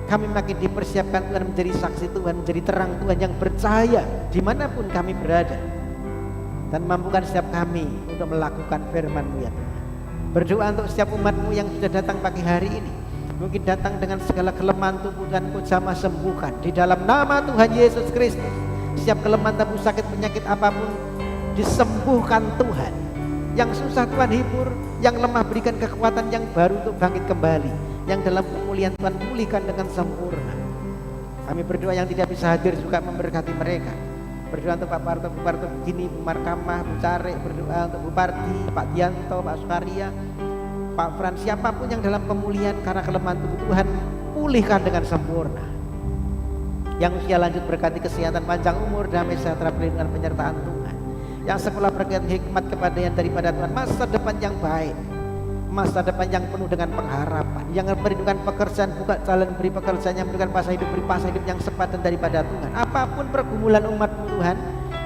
Kami makin dipersiapkan Tuhan menjadi saksi Tuhan, menjadi terang Tuhan yang bercahaya dimanapun kami berada. Dan mampukan setiap kami untuk melakukan firman-Mu ya Tuhan. Berdoa untuk setiap umat-Mu yang sudah datang pagi hari ini, mungkin datang dengan segala kelemahan tubuh dan Kau jamah sembuhkan di dalam nama Tuhan Yesus Kristus. Setiap kelemahan tubuh, sakit, penyakit apapun disembuhkan Tuhan. Yang susah Tuhan hibur, yang lemah berikan kekuatan yang baru untuk bangkit kembali. Yang dalam pemulihan Tuhan pulihkan dengan sempurna. Kami berdoa yang tidak bisa hadir juga memberkati mereka. Berdoa untuk Pak Parto, Bu Parto begini, Bu Markamah, Bu Carik. Berdoa untuk Bu Parti, Pak Dianto, Pak Sukaria, Pak Frans, siapapun yang dalam pemulihan karena kelemahan tubuh Tuhan, pulihkan dengan sempurna. Yang usia lanjut berkati kesehatan, panjang umur, damai sejahtera, perlindungan, penyertaan Tuhan. Yang sekolah berkati hikmat kepandaian daripada Tuhan, masa depan yang baik, masa depan yang penuh dengan pengharapan. Yang merindukan pekerjaan, buka jalan, beri pekerjaan. Yang merindukan pasangan hidup, beri pasangan hidup yang sepadan daripada Tuhan. Apapun pergumulan umat-Mu Tuhan,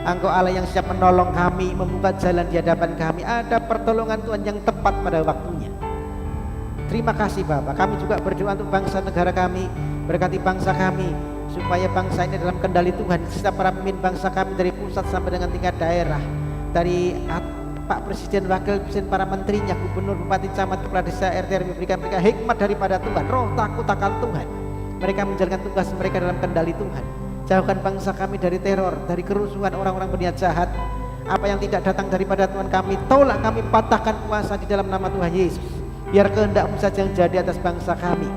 Engkau Allah yang siap menolong kami, membuka jalan di hadapan kami. Ada pertolongan Tuhan yang tepat pada waktunya. Terima kasih Bapak. Kami juga berdoa untuk bangsa negara kami, berkati bangsa kami, supaya bangsa ini dalam kendali Tuhan. Setiap para pemimpin bangsa kami dari pusat sampai dengan tingkat daerah, dari Pak Presiden, Wakil Presiden, para menterinya, gubernur, bupati, camat, kepala desa, RT, memberikan mereka hikmat daripada Tuhan, roh takut akan Tuhan. Mereka menjalankan tugas mereka dalam kendali Tuhan. Jauhkan bangsa kami dari teror, dari kerusuhan orang-orang berniat jahat. Apa yang tidak datang daripada Tuhan kami tolak, kami patahkan kuasa di dalam nama Tuhan Yesus. Biar kehendak-Mu saja yang jadi atas bangsa kami.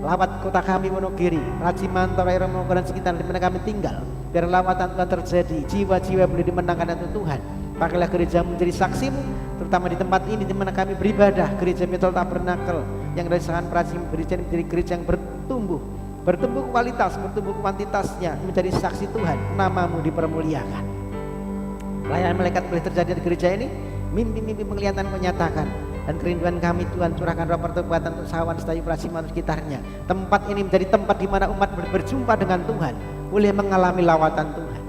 lawat kota kami Wonogiri, Racimantoro, Romo dan sekitar di mana kami tinggal. Biar lawatan Tuhan terjadi, jiwa-jiwa boleh dimenangkan untuk Tuhan. Pakailah gereja menjadi saksimu, terutama di tempat ini di mana kami beribadah, gereja Bethel Tabernakel yang dari sangat Pracim gereja menjadi gereja yang bertumbuh kualitas, bertumbuh kuantitasnya, menjadi saksi Tuhan, namamu dipermuliakan. Pelayanan malaikat boleh terjadi di gereja ini, mimpi-mimpi penglihatan menyatakan, dan kerinduan kami Tuhan curahkan roh pertobatan untuk Sawan, Setayu, Prasiman sekitarnya. Tempat ini menjadi tempat di mana umat berjumpa dengan Tuhan, boleh mengalami lawatan Tuhan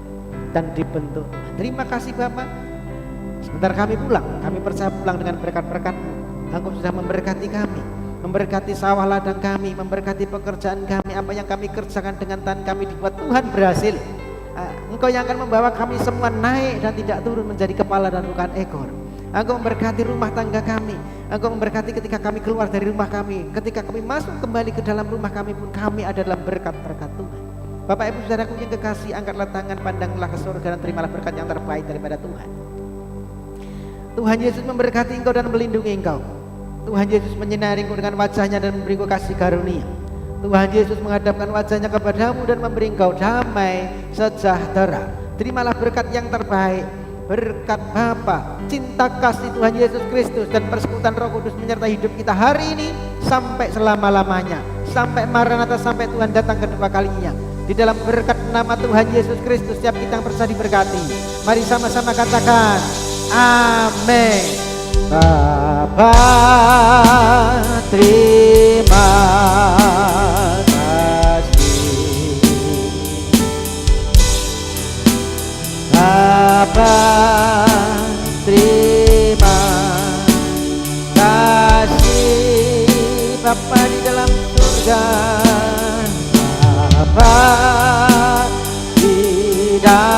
dan dibentuk Tuhan. Terima kasih Bapak. Sebentar kami pulang, kami percaya pulang dengan berkat-berkat-Mu. Engkau sudah memberkati kami, memberkati sawah ladang kami, memberkati pekerjaan kami, apa yang kami kerjakan dengan tangan kami dibuat Tuhan berhasil. Engkau yang akan membawa kami semua naik dan tidak turun menjadi kepala dan bukan ekor. Engkau memberkati rumah tangga kami, Engkau memberkati ketika kami keluar dari rumah kami, ketika kami masuk kembali ke dalam rumah kami pun kami ada dalam berkat-berkat Tuhan. Bapak Ibu Saudaraku yang kekasih, angkatlah tangan, pandanglah ke surga dan terimalah berkat yang terbaik daripada Tuhan. Tuhan Yesus memberkati engkau dan melindungi engkau. Tuhan Yesus menyinari engkau dengan wajahnya dan memberi engkau kasih karunia. Tuhan Yesus menghadapkan wajahnya kepadamu dan memberi engkau damai sejahtera. Terimalah berkat yang terbaik, berkat Bapa, cinta kasih Tuhan Yesus Kristus dan persekutuan Roh Kudus menyertai hidup kita hari ini sampai selama-lamanya, sampai Maranatha, sampai Tuhan datang kedua kalinya. Di dalam berkat nama Tuhan Yesus Kristus, setiap kita yang percaya diberkati. Mari sama-sama katakan amin. Bapa, terima kasih. Bapa, terima kasih. Bapa di dalam surga, Bapa di dalam